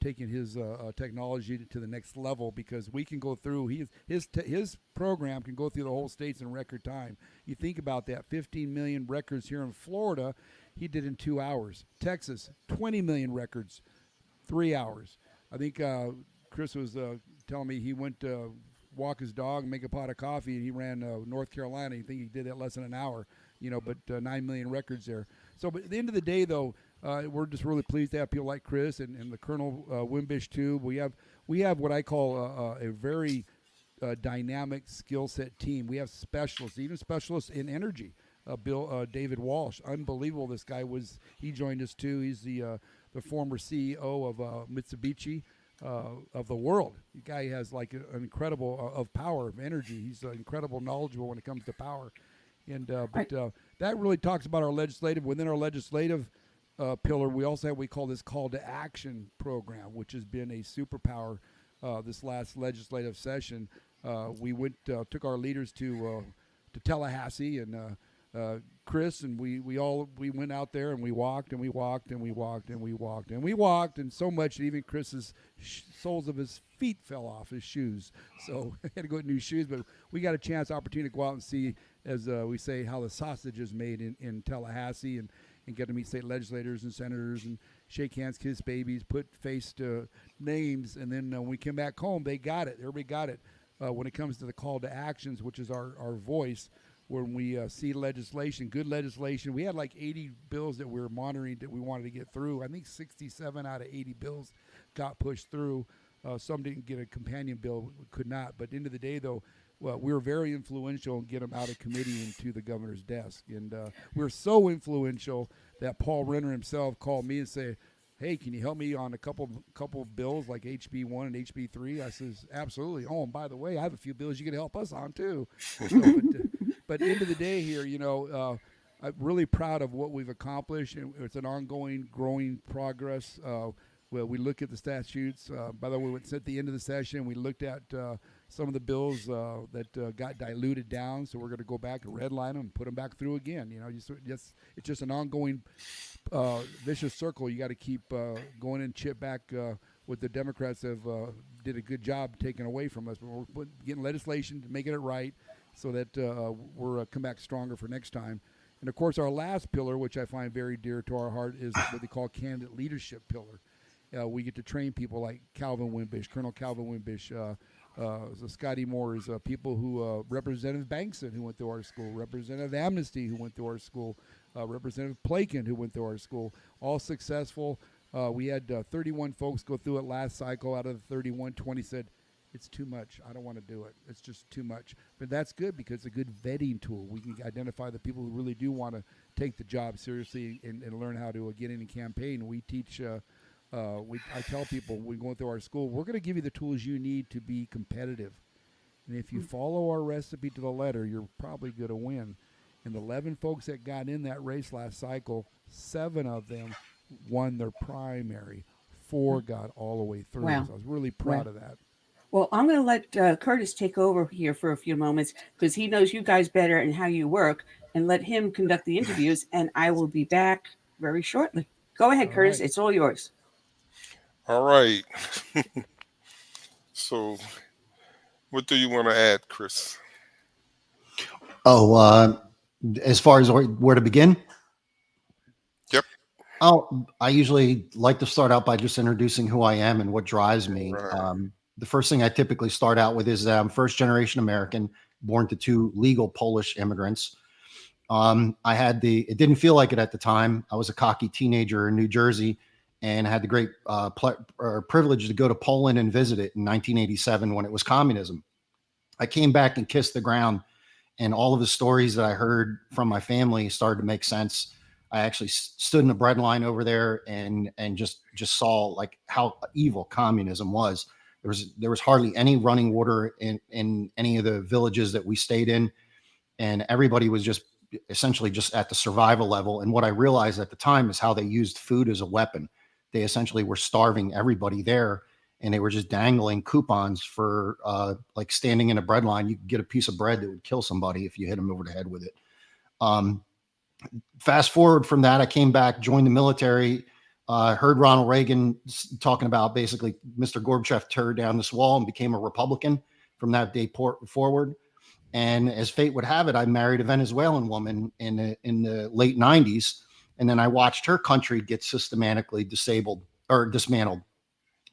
taking his technology to the next level, because we can go through his program can go through the whole states in record time. You think about that, 15 million records here in Florida, he did in 2 hours. Texas, 20 million records, 3 hours. I think Chris was telling me he went to walk his dog and make a pot of coffee, and he ran North Carolina. You think he did that less than an hour, but 9 million records there. So, but at the end of the day, though, we're just really pleased to have people like Chris and the Colonel Wimbish too. We have what I call a very dynamic skill set team. We have specialists, even specialists in energy. David Walsh, unbelievable. This guy he joined us too. He's the former CEO of Mitsubishi of the world. The guy has like an incredible of power, of energy. He's incredible knowledgeable when it comes to power. And that really talks about our legislative. Within our legislative pillar, we also have what we call this call to action program, which has been a superpower this last legislative session. We took our leaders to Tallahassee, and Chris and we went out there, and we walked and we walked and we walked and we walked and we walked, and so much that even Chris's soles of his feet fell off his shoes. So I had to go get new shoes, but we got a opportunity to go out and see, as we say, how the sausage is made in Tallahassee, and get to meet state legislators and senators and shake hands, kiss babies, put face to names. And then when we came back home, they got it. Everybody got it. When it comes to the call to actions, which is our voice, when we see legislation, good legislation. We had like 80 bills that we were monitoring that we wanted to get through. I think 67 out of 80 bills got pushed through. Some didn't get a companion bill, could not. But at the end of the day, though, well, we were very influential in getting them out of committee into the governor's desk. And we were so influential that Paul Renner himself called me and said, hey, can you help me on a couple bills like HB1 and HB3? I says, absolutely. Oh, and by the way, I have a few bills you can help us on too. So, but at the end of the day here, I'm really proud of what we've accomplished. And it's an ongoing, growing progress. Well, we look at the statutes. By the way, at the end of the session, we looked at some of the bills that got diluted down. So we're going to go back and redline them and put them back through again. It's just an ongoing vicious circle. You got to keep going and chip back what the Democrats have did a good job taking away from us. But we're getting legislation to making it right, so that we're come back stronger for next time. And of course, our last pillar, which I find very dear to our heart, is what they call candidate leadership pillar. We get to train people like Calvin Wimbish, Colonel Calvin Wimbish, Scotty Moore's, people who Representative Bankson, who went through our school, Representative Amnesty, who went through our school, Representative Plakin, who went through our school, all successful. We had 31 folks go through it last cycle. Out of the 31, 20 said, it's too much. I don't want to do it. It's just too much. But that's good, because it's a good vetting tool. We can identify the people who really do want to take the job seriously and learn how to get in and campaign. We teach I tell people when we go through our school, we're going to give you the tools you need to be competitive. And if you follow our recipe to the letter, you're probably going to win. And the 11 folks that got in that race last cycle, 7 of them won their primary. 4 got all the way through. Wow. So I was really proud of that. Well, I'm going to let Curtis take over here for a few moments, because he knows you guys better and how you work, and let him conduct the interviews, and I will be back very shortly. Go ahead, Curtis. Right. It's all yours. All right. So what do you want to add, Chris? Oh, as far as where to begin? Yep. Oh, I usually like to start out by just introducing who I am and what drives me. Right. The first thing I typically start out with is that I'm first generation American, born to 2 legal Polish immigrants. It didn't feel like it at the time. I was a cocky teenager in New Jersey, and I had the great privilege to go to Poland and visit it in 1987 when it was communism. I came back and kissed the ground, and all of the stories that I heard from my family started to make sense. I actually stood in the bread line over there and just saw like how evil communism was. There was hardly any running water in any of the villages that we stayed in, and everybody was just essentially just at the survival level. And what I realized at the time is how they used food as a weapon. They essentially were starving everybody there, and they were just dangling coupons for like standing in a bread line. You could get a piece of bread that would kill somebody if you hit them over the head with it. Fast forward from that, I came back, joined the military, heard Ronald Reagan talking about basically Mr. Gorbachev tore down this wall and became a Republican from that day forward. And as fate would have it, I married a Venezuelan woman in the late 90s. And then I watched her country get systematically dismantled.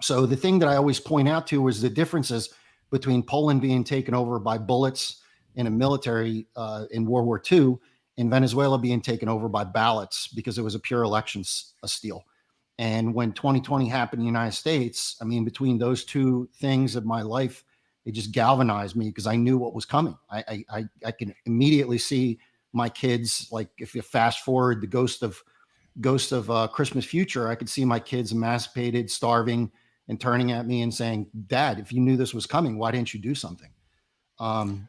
So the thing that I always point out to is the differences between Poland being taken over by bullets in a military in World War II and Venezuela being taken over by ballots because it was a pure election steal. And when 2020 happened in the United States, I mean, between those two things of my life, it just galvanized me because I knew what was coming. I can immediately see my kids, like if you fast forward the ghost of Christmas Future, I could see my kids emancipated, starving, and turning at me and saying, "Dad, if you knew this was coming, why didn't you do something?" And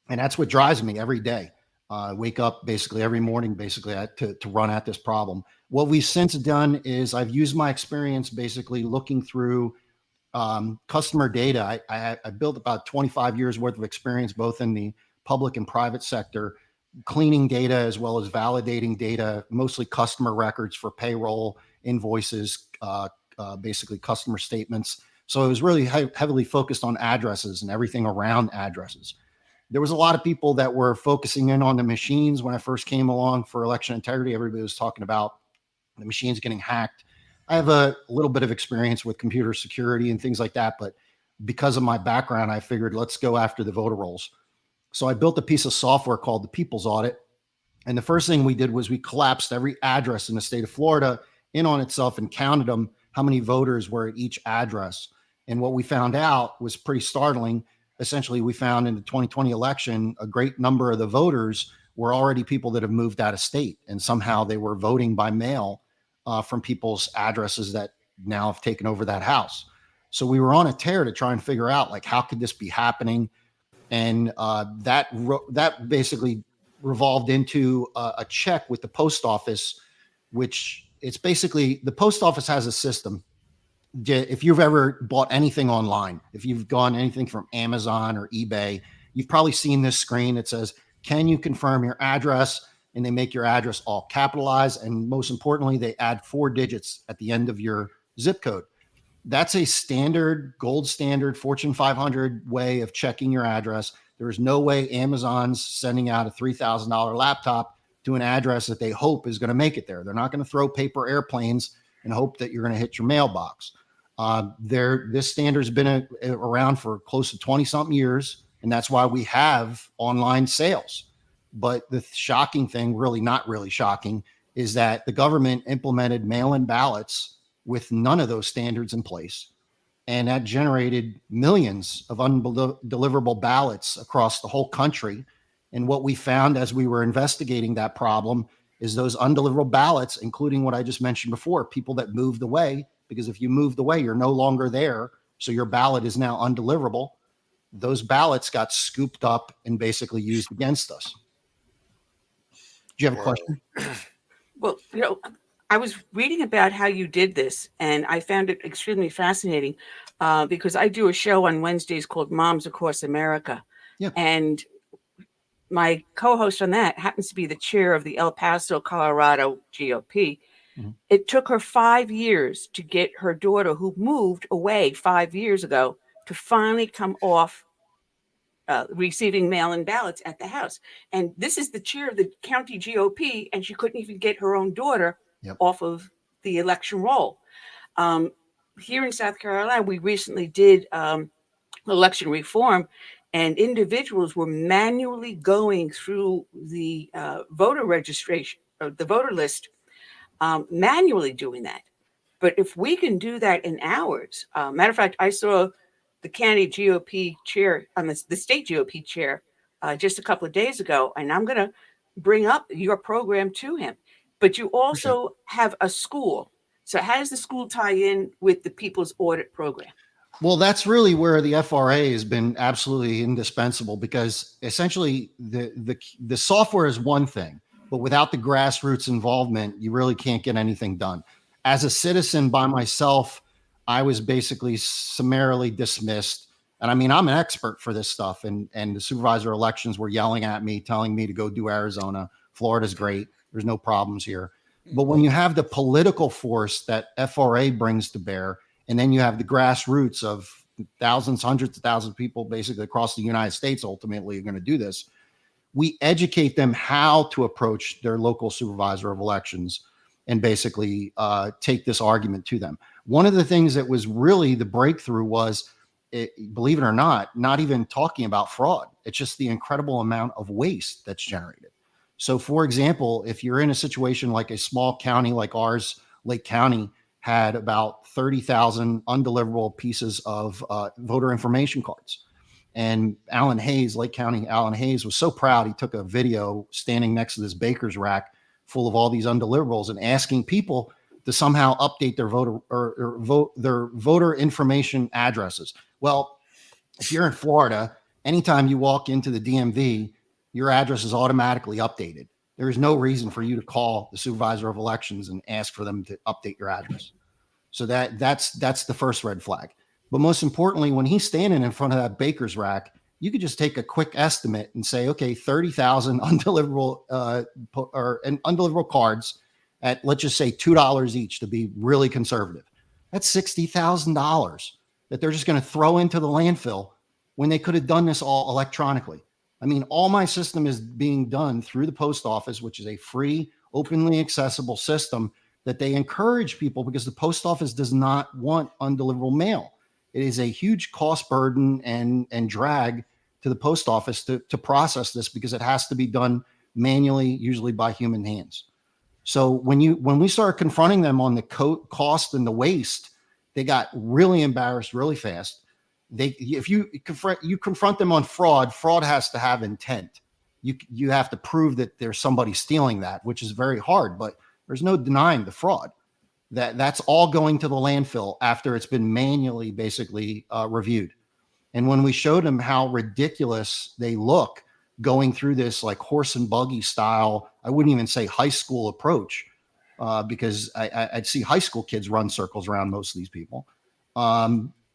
that's what drives me every day. I wake up basically every morning, to run at this problem. What we've since done is I've used my experience basically looking through customer data. I built about 25 years worth of experience, both in the public and private sector, cleaning data as well as validating data, mostly customer records for payroll, invoices, basically customer statements. So it was really heavily focused on addresses and everything around addresses. There was a lot of people that were focusing in on the machines when I first came along for election integrity. Everybody was talking about the machines getting hacked. I have a little bit of experience with computer security and things like that, but because of my background, I figured let's go after the voter rolls. So I built a piece of software called the People's Audit. And the first thing we did was we collapsed every address in the state of Florida in on itself and counted them, how many voters were at each address. And what we found out was pretty startling. Essentially, we found in the 2020 election, a great number of the voters were already people that have moved out of state. And somehow they were voting by mail from people's addresses that now have taken over that house. So we were on a tear to try and figure out, like, how could this be happening? And that basically revolved into a check with the post office, which it's basically the post office has a system. If you've ever bought anything online, if you've gone anything from Amazon or eBay, you've probably seen this screen that says, "Can you confirm your address?" And they make your address all capitalized. And most importantly, they add 4 digits at the end of your zip code. That's a standard, gold standard, Fortune 500 way of checking your address. There is no way Amazon's sending out a $3,000 laptop to an address that they hope is going to make it there. They're not going to throw paper airplanes and hope that you're going to hit your mailbox. This standard's been around for close to 20-something years, and that's why we have online sales. But the shocking thing, really not really shocking, is that the government implemented mail-in ballots with none of those standards in place. And that generated millions of undeliverable ballots across the whole country. And what we found as we were investigating that problem is those undeliverable ballots, including what I just mentioned before, people that moved away, because if you moved away, you're no longer there. So your ballot is now undeliverable. Those ballots got scooped up and basically used against us. Do you have a question? Well, I was reading about how you did this, and I found it extremely fascinating because I do a show on Wednesdays called Moms Across America. Yeah. And my co-host on that happens to be the chair of the El Paso, Colorado GOP. Mm-hmm. It took her 5 years to get her daughter, who moved away 5 years ago, to finally come off receiving mail-in ballots at the house. And this is the chair of the county GOP, and she couldn't even get her own daughter off of the election roll. Here in South Carolina, we recently did election reform, and individuals were manually going through the voter registration, or the voter list, manually doing that. But if we can do that in hours, matter of fact, I saw the county GOP chair, the state GOP chair, just a couple of days ago, and I'm going to bring up your program to him. but you also have a school. So how does the school tie in with the People's Audit Program? Well, that's really where the FRA has been absolutely indispensable, because essentially the software is one thing, but without the grassroots involvement, you really can't get anything done. As a citizen by myself, I was basically summarily dismissed. And I mean, I'm an expert for this stuff, and the supervisor elections were yelling at me, telling me to go do Arizona. Florida's great. There's no problems here. But when you have the political force that FRA brings to bear, and then you have the grassroots of thousands, hundreds of thousands of people basically across the United States ultimately are going to do this, we educate them how to approach their local supervisor of elections and basically take this argument to them. One of the things that was really the breakthrough was, believe it or not even talking about fraud. It's just the incredible amount of waste that's generated. So, for example, if you're in a situation like a small county like ours, Lake County had about 30,000 undeliverable pieces of voter information cards. And Alan Hayes, Lake County Alan Hayes, was so proud. He took a video standing next to this baker's rack full of all these undeliverables and asking people to somehow update their voter information addresses. Well, if you're in Florida, anytime you walk into the DMV, your address is automatically updated. There is no reason for you to call the supervisor of elections and ask for them to update your address. So that's the first red flag. But most importantly, when he's standing in front of that baker's rack, you could just take a quick estimate and say, okay, 30,000 undeliverable undeliverable cards at, let's just say, $2 each to be really conservative. That's $60,000 that they're just going to throw into the landfill when they could have done this all electronically. I mean, all my system is being done through the post office, which is a free, openly accessible system that they encourage people, because the post office does not want undeliverable mail. It is a huge cost burden and drag to the post office to process this, because it has to be done manually, usually by human hands. So when we started confronting them on the cost and the waste, they got really embarrassed really fast. If you confront them on fraud has to have intent. You have to prove that there's somebody stealing that, which is very hard, but there's no denying the fraud. That's all going to the landfill after it's been manually basically reviewed. And when we showed them how ridiculous they look going through this like horse and buggy style, I wouldn't even say high school approach, because I'd see high school kids run circles around most of these people.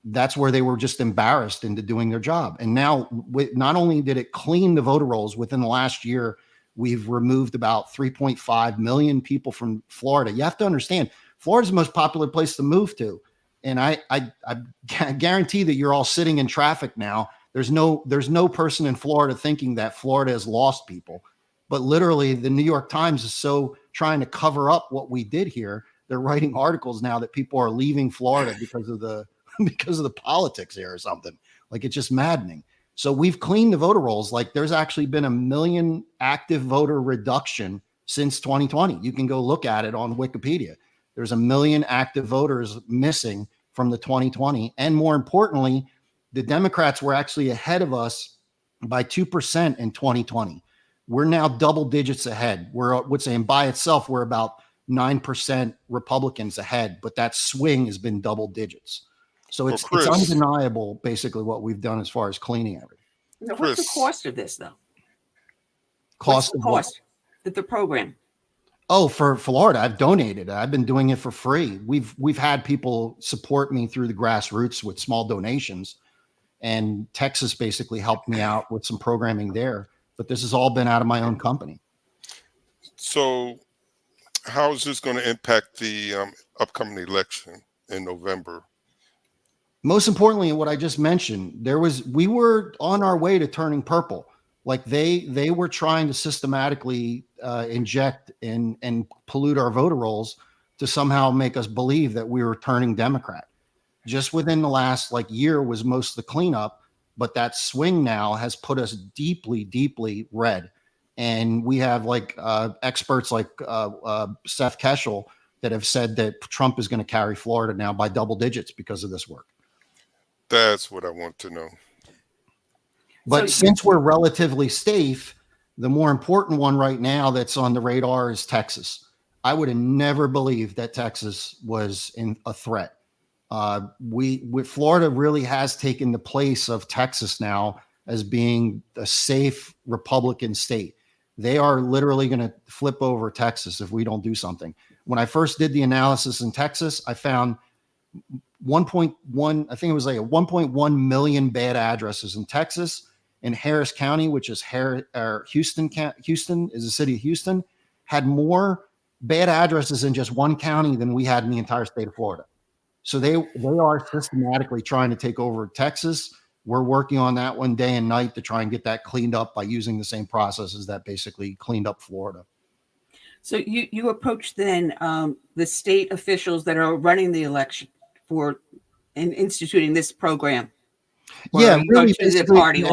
That's where they were just embarrassed into doing their job. And now, not only did it clean the voter rolls within the last year, we've removed about 3.5 million people from Florida. You have to understand, Florida's the most popular place to move to. And I guarantee that you're all sitting in traffic now. There's no person in Florida thinking that Florida has lost people. But literally, the New York Times is so trying to cover up what we did here. They're writing articles now that people are leaving Florida because of the politics here or something. Like, it's just maddening. So we've cleaned the voter rolls. Like, there's actually been 1 million active voter reduction since 2020. You can go look at it on Wikipedia. There's 1 million active voters missing from the 2020. And more importantly, the Democrats were actually ahead of us by 2% in 2020. We're now double digits ahead. I would say, and by itself, we're about 9% Republicans ahead, but that swing has been double digits. So it's undeniable, basically, what we've done as far as cleaning everything. Now, what's the cost of this, though? Cost of the program? Oh, for Florida, I've donated. I've been doing it for free. We've had people support me through the grassroots with small donations, and Texas basically helped me out with some programming there. But this has all been out of my own company. So, how is this going to impact the upcoming election in November? Most importantly, what I just mentioned, we were on our way to turning purple. Like they were trying to systematically inject and pollute our voter rolls to somehow make us believe that we were turning Democrat. Just within the last year was most of the cleanup, but that swing now has put us deeply, deeply red. And we have experts like Seth Keshel that have said that Trump is going to carry Florida now by double digits because of this work. That's what I want to know. But since we're relatively safe, the more important one right now that's on the radar is Texas. I would have never believed that Texas was in a threat. Florida really has taken the place of Texas now as being a safe Republican state. They are literally going to flip over Texas if we don't do something. When I first did the analysis in Texas, I found 1.1, I think it was like a 1.1 million bad addresses in Texas. In Harris County, which is Houston is the city of Houston, had more bad addresses in just one county than we had in the entire state of Florida. So they are systematically trying to take over Texas. We're working on that one day and night to try and get that cleaned up by using the same processes that basically cleaned up Florida. So you approach then the state officials that are running the election for and instituting this program. Yeah, really, basically party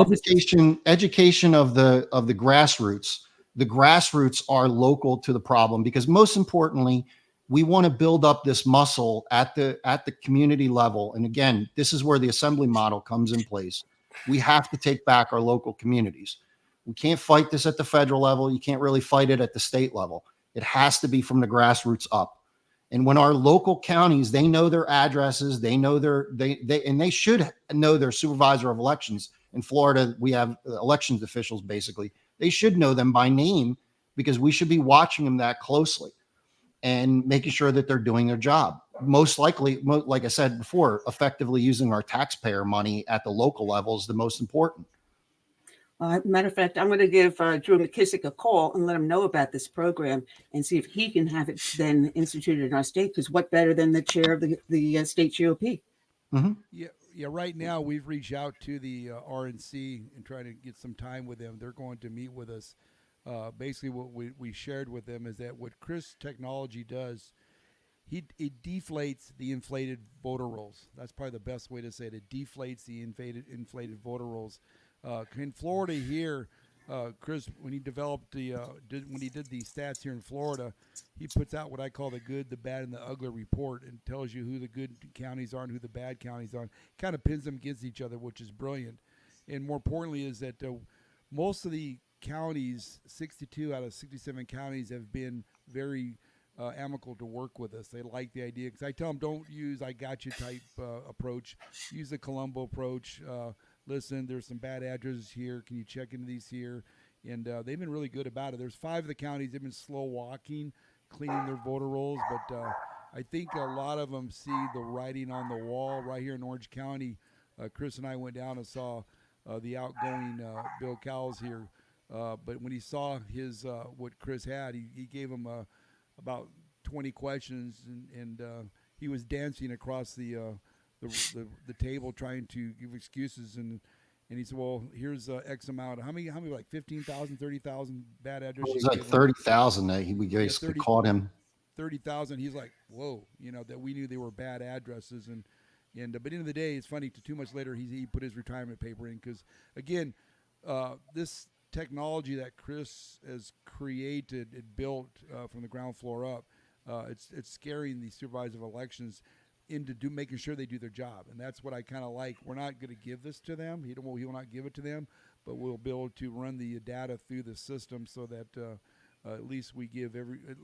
education of the grassroots. The grassroots are local to the problem because most importantly, we want to build up this muscle at the community level. And again, this is where the assembly model comes in place. We have to take back our local communities. We can't fight this at the federal level. You can't really fight it at the state level. It has to be from the grassroots up. And when our local counties, they know their addresses, they know they should know their supervisor of elections. In Florida, we have elections officials, basically. They should know them by name because we should be watching them that closely and making sure that they're doing their job. Most likely, like I said before, effectively using our taxpayer money at the local level is the most important. Matter of fact, I'm going to give Drew McKissick a call and let him know about this program and see if he can have it then instituted in our state. Because what better than the chair of the state GOP? Mm-hmm. Yeah. Right now, we've reached out to the RNC and trying to get some time with them. They're going to meet with us. Basically, what we shared with them is that what Chris technology does, it deflates the inflated voter rolls. That's probably the best way to say it. It deflates the inflated voter rolls. In Florida here, Chris, when he developed when he did the stats here in Florida, he puts out what I call the good, the bad, and the ugly report, and tells you who the good counties are and who the bad counties are. Kind of pins them against each other, which is brilliant. And more importantly, is that most of the counties, 62 out of 67 counties, have been very amicable to work with us. They like the idea because I tell them don't use "I got you" type approach. Use the Columbo approach. Listen, there's some bad addresses here. Can you check into these here? And they've been really good about it. There's 5 of the counties they've been slow walking, cleaning their voter rolls, but I think a lot of them see the writing on the wall. Right here in Orange County, Chris and I went down and saw the outgoing Bill Cowles here. But when he saw his what Chris had, he gave him about 20 questions, and he was dancing across the table trying to give excuses, and he said, well, here's X amount. How many like 15,000, 30,000 bad addresses? It was like 30,000 that we basically caught him. 30,000. He's like, whoa, that we knew they were bad addresses. But at the end of the day, it's funny, 2 months later, he put his retirement paper in because, again, this technology that Chris has created, it built from the ground floor up, it's scaring the supervisors of elections into making sure they do their job, and that's what I kind of like. We're not going to give this to them. He will not give it to them, but we'll be able to run the data through the system so that at least we give it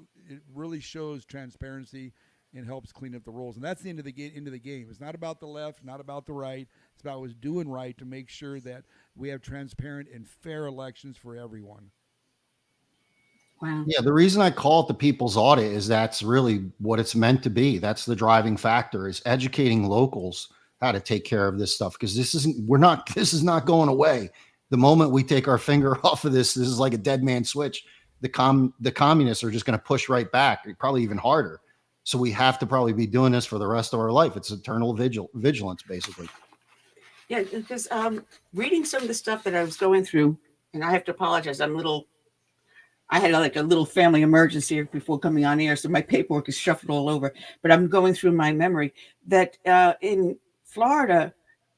really shows transparency and helps clean up the rolls. And that's the end of the game. It's not about the left, not about the right. It's about what's doing right to make sure that we have transparent and fair elections for everyone. Wow. Yeah, the reason I call it the people's audit is that's really what it's meant to be. That's the driving factor, is educating locals how to take care of this stuff, because this is not going away. The moment we take our finger off of this is like a dead man switch. The communists are just going to push right back, probably even harder. So we have to probably be doing this for the rest of our life. It's eternal vigilance, basically. Yeah, because reading some of the stuff that I was going through, and I have to apologize, I had like a little family emergency before coming on air, so my paperwork is shuffled all over. But I'm going through my memory that in Florida,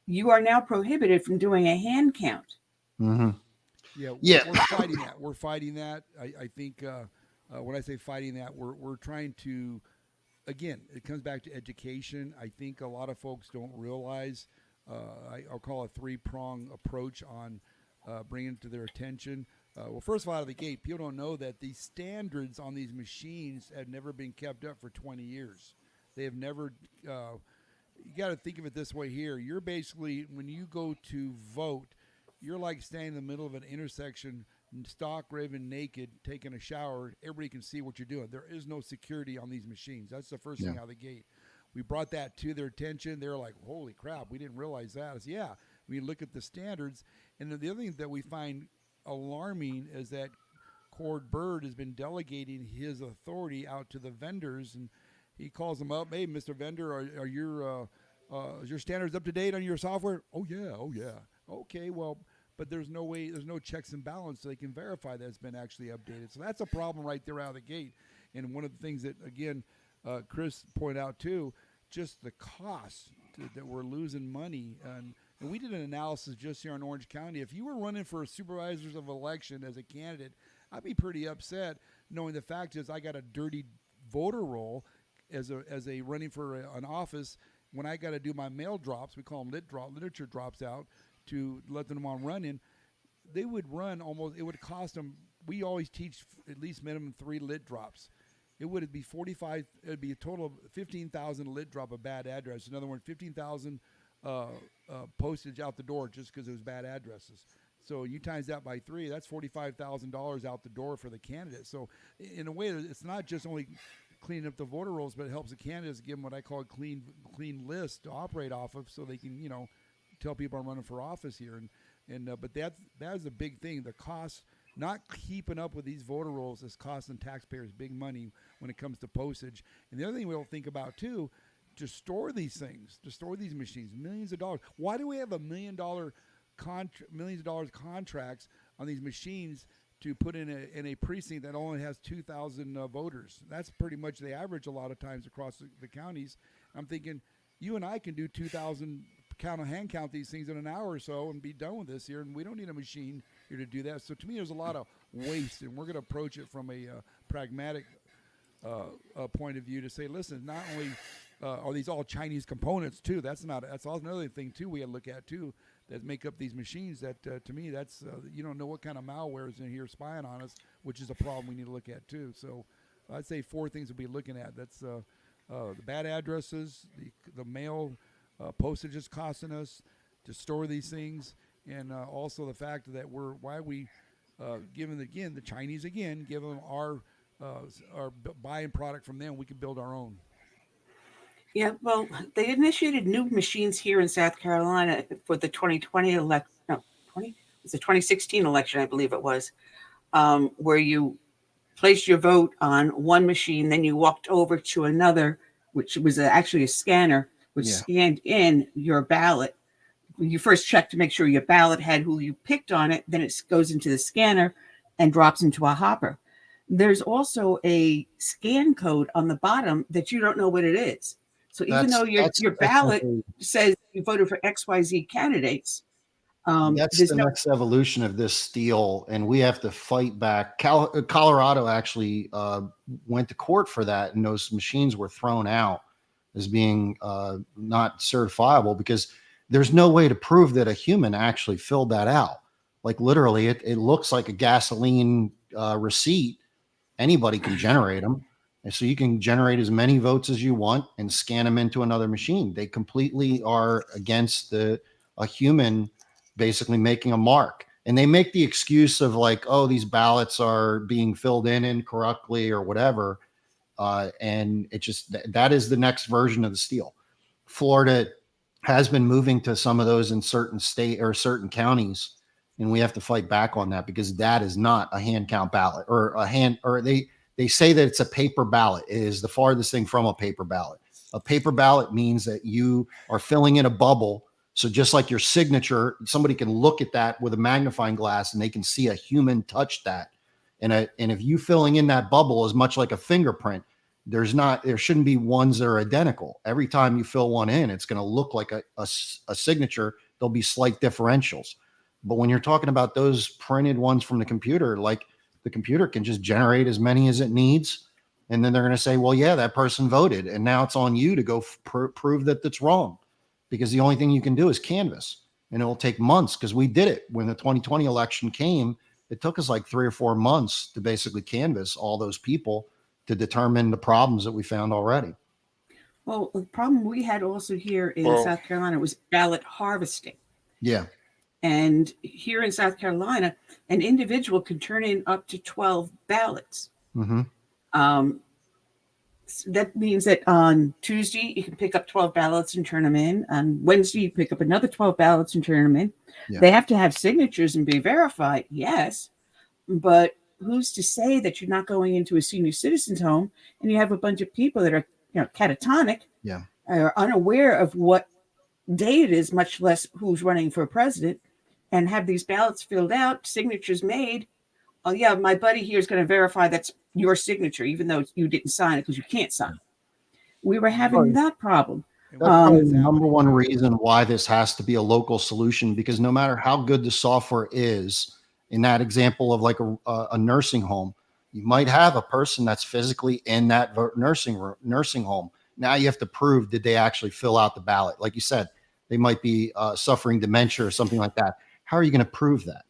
you are now prohibited from doing a hand count. Mm-hmm. Yeah, we're fighting that. We're fighting that. I think when I say fighting that, we're trying to, again, it comes back to education. I think a lot of folks don't realize, I'll call a 3-prong approach on bringing it to their attention. Well, first of all, out of the gate, people don't know that the standards on these machines have never been kept up for 20 years. They have never. You got to think of it this way here. You're basically, when you go to vote, you're like standing in the middle of an intersection, stock raving naked, taking a shower. Everybody can see what you're doing. There is no security on these machines. That's the first thing out of the gate. We brought that to their attention. They're like, holy crap, we didn't realize that. I said, yeah, we look at the standards. And then the other thing that we find alarming is that Cord Bird has been delegating his authority out to the vendors, and he calls them up. Hey, Mr. Vendor, are your is your standards up to date on your software? Oh yeah. Okay, well, but there's no way, there's no checks and balance so they can verify that it's been actually updated. So that's a problem right there out of the gate. And one of the things that, again, Chris pointed out too, just the cost that we're losing money. And we did an analysis just here in Orange County. If you were running for supervisors of election as a candidate, I'd be pretty upset knowing the fact is I got a dirty voter roll as a running for an office when I got to do my mail drops. We call them literature drops out to let them on running. They would run almost, it would cost them, we always teach at least minimum 3 lit drops. It would be 45, it would be a total of 15,000 lit drop a bad address. In other words, 15,000 postage out the door just because it was bad addresses. So you times that by 3, that's $45,000 out the door for the candidate. So in a way, it's not just only cleaning up the voter rolls, but it helps the candidates give them what I call a clean list to operate off of, so they can, tell people I'm running for office here. But that is a big thing. The cost, not keeping up with these voter rolls, is costing taxpayers big money when it comes to postage. And the other thing we don't think about too, to store these things, to store these machines, millions of dollars. Why do we have millions of dollars contracts on these machines to put in a precinct that only has 2,000 voters? That's pretty much the average a lot of times across the counties. I'm thinking you and I can do 2,000 hand count these things in an hour or so and be done with this here, and we don't need a machine here to do that. So to me, there's a lot of waste, and we're going to approach it from a pragmatic point of view to say, listen, not only are these all Chinese components too, that's also another thing too we got to look at too, that make up these machines. That to me, that's you don't know what kind of malware is in here spying on us, which is a problem we need to look at too. So I'd say 4 things we'll be looking at. That's the bad addresses, the mail postage is costing us to store these things, and also the fact that why we giving the Chinese give them our buying product from them. We can build our own. Yeah, well, they initiated new machines here in South Carolina for the 2020 election. No, it was the 2016 election, I believe it was, where you placed your vote on one machine, then you walked over to another, which was actually a scanner, which scanned in your ballot. You first check to make sure your ballot had who you picked on it, then it goes into the scanner and drops into a hopper. There's also a scan code on the bottom that you don't know what it is. So even though your ballot says you voted for XYZ candidates, that's the next evolution of this steal, and we have to fight back. Colorado actually went to court for that, and those machines were thrown out as being not certifiable because there's no way to prove that a human actually filled that out. Like literally, it looks like a gasoline receipt. Anybody can generate them. And so you can generate as many votes as you want and scan them into another machine. They completely are against a human basically making a mark. And they make the excuse of like, oh, these ballots are being filled in incorrectly or whatever. And it just, that is the next version of the steal. Florida has been moving to some of those in certain state or certain counties. And we have to fight back on that because that is not a hand count ballot they say that it's a paper ballot. It is the farthest thing from a paper ballot. A paper ballot means that you are filling in a bubble. So just like your signature, somebody can look at that with a magnifying glass and they can see a human touch that. And if you filling in that bubble is much like a fingerprint, there shouldn't be ones that are identical. Every time you fill one in, it's going to look like a signature. There'll be slight differentials. But when you're talking about those printed ones from the computer, like the computer can just generate as many as it needs. And then they're going to say, well, yeah, that person voted. And now it's on you to go prove that that's wrong, because the only thing you can do is canvass, and it will take months because we did it when the 2020 election came. It took us like 3 or 4 months to basically canvass all those people to determine the problems that we found already. Well, the problem we had also here in Well, South Carolina was ballot harvesting. Yeah. And here in South Carolina, an individual can turn in up to 12 ballots. Mm-hmm. That means that on Tuesday, you can pick up 12 ballots and turn them in. On Wednesday, you pick up another 12 ballots and turn them in. Yeah. They have to have signatures and be verified, yes. But who's to say that you're not going into a senior citizen's home and you have a bunch of people that are, catatonic, Yeah. are unaware of what day it is, much less who's running for president, and have these ballots filled out, signatures made. Oh, yeah, my buddy here is going to verify that's your signature, even though you didn't sign it because you can't sign. We were having that problem. That's probably the number one reason why this has to be a local solution, because no matter how good the software is, in that example of like a nursing home, you might have a person that's physically in that nursing home. Now you have to prove, did they actually fill out the ballot? Like you said, they might be suffering dementia or something like that. How are you going to prove that?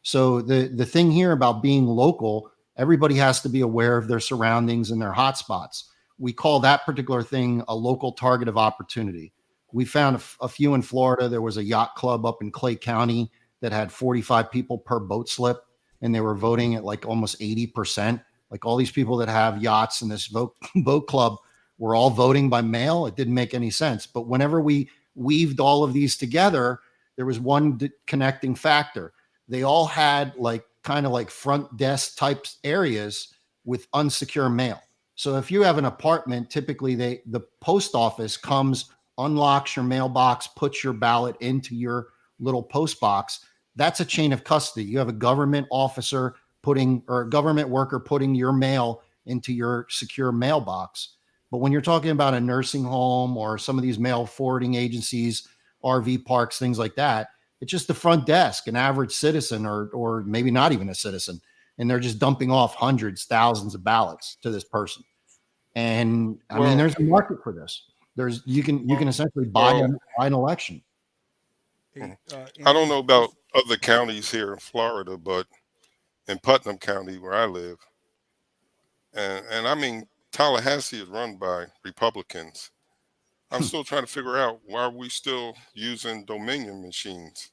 So the thing here about being local, everybody has to be aware of their surroundings and their hotspots. We call that particular thing a local target of opportunity. We found a few in Florida. There was a yacht club up in Clay County that had 45 people per boat slip, and they were voting at like almost 80%. Like all these people that have yachts in this boat club were all voting by mail. It didn't make any sense. But whenever we weaved all of these together, there was one connecting factor. They all had like kind of like front desk type areas with unsecure mail. So if you have an apartment, typically the post office comes, unlocks your mailbox, puts your ballot into your little post box. That's a chain of custody. You have a government officer or a government worker putting your mail into your secure mailbox. But when you're talking about a nursing home or some of these mail forwarding agencies, RV parks, things like that, it's just the front desk, an average citizen or maybe not even a citizen. And they're just dumping off hundreds, thousands of ballots to this person. And I mean, there's a market for this. You can essentially buy an election. I don't know about other counties here in Florida, but in Putnam County where I live, and I mean, Tallahassee is run by Republicans. I'm still trying to figure out why are we still using Dominion machines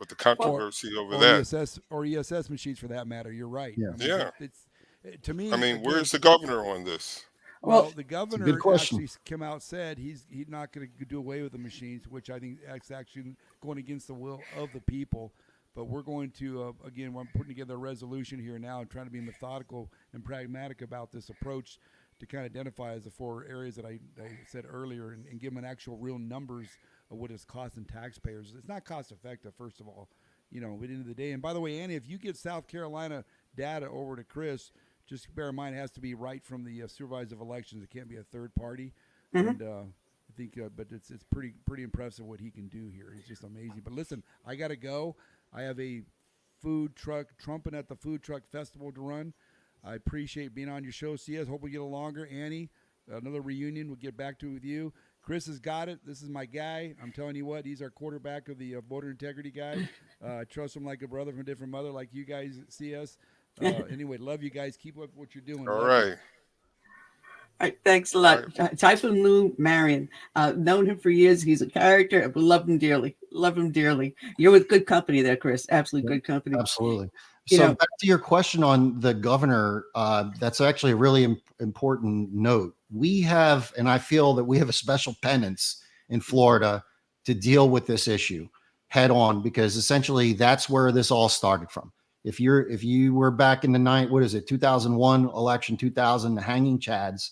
with the controversy over that. Or ESS machines for that matter. You're right. Yeah. I mean, to me, I mean, where's the governor on this? Well, the governor question. actually came out and said he's not going to do away with the machines, which I think is actually going against the will of the people. But we're going to, again, we're putting together a resolution here now and trying to be methodical and pragmatic about this approach to kind of identify as the 4 areas that I said earlier and give them an actual real numbers of what it's costing taxpayers. It's not cost effective, first of all, at the end of the day. And by the way, Annie, if you get South Carolina data over to Chris, just bear in mind it has to be right from the supervisor of elections. It can't be a third party. Mm-hmm. And I think, but it's pretty impressive what he can do here. He's just amazing. But listen, I got to go. I have a food truck, trumpet at the food truck festival to run. I appreciate being on your show, CS. Hope we get a longer. Annie, another reunion. We'll get back to it with you. Chris has got it. This is my guy. I'm telling you what, he's our quarterback of the voter integrity guy. Trust him like a brother from a different mother, like you guys, CS. Anyway, love you guys. Keep up what you're doing. All right. All right, thanks a lot. Right. Typhoon Lou Marin. Known him for years. He's a character. I love him dearly. Love him dearly. You're with good company there, Chris. Absolutely good company. Absolutely. So back to your question on the governor, that's actually a really important note. We have, and I feel that we have a special penance in Florida to deal with this issue head on, because essentially that's where this all started from. If you were back in the 2001 election, 2000, the hanging chads,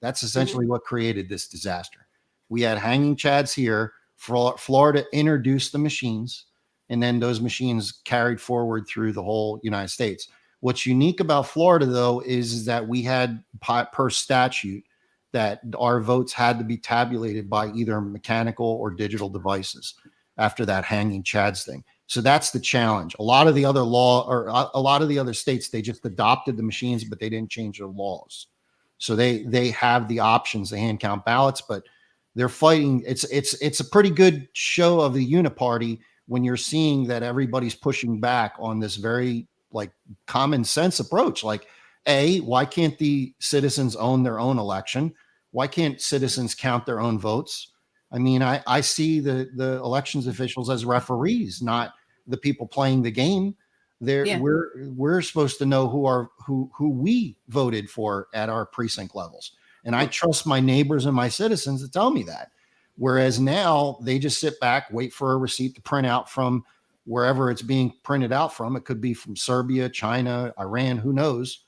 that's essentially what created this disaster. We had hanging chads here. Florida introduced the machines, and then those machines carried forward through the whole United States. What's unique about Florida, though, is that we had per statute that our votes had to be tabulated by either mechanical or digital devices after that hanging chads thing. So that's the challenge. A lot of the other states, they just adopted the machines, but they didn't change their laws. So they have the options to hand count ballots, but they're fighting. It's a pretty good show of the uniparty when you're seeing that everybody's pushing back on this very like common sense approach. Like, why can't the citizens own their own election? Why can't citizens count their own votes? I mean, I see the elections officials as referees, not the people playing the game. We're supposed to know who we voted for at our precinct levels. And I trust my neighbors and my citizens to tell me that. Whereas now they just sit back, wait for a receipt to print out from wherever it's being printed out from. It could be from Serbia, China, Iran, who knows?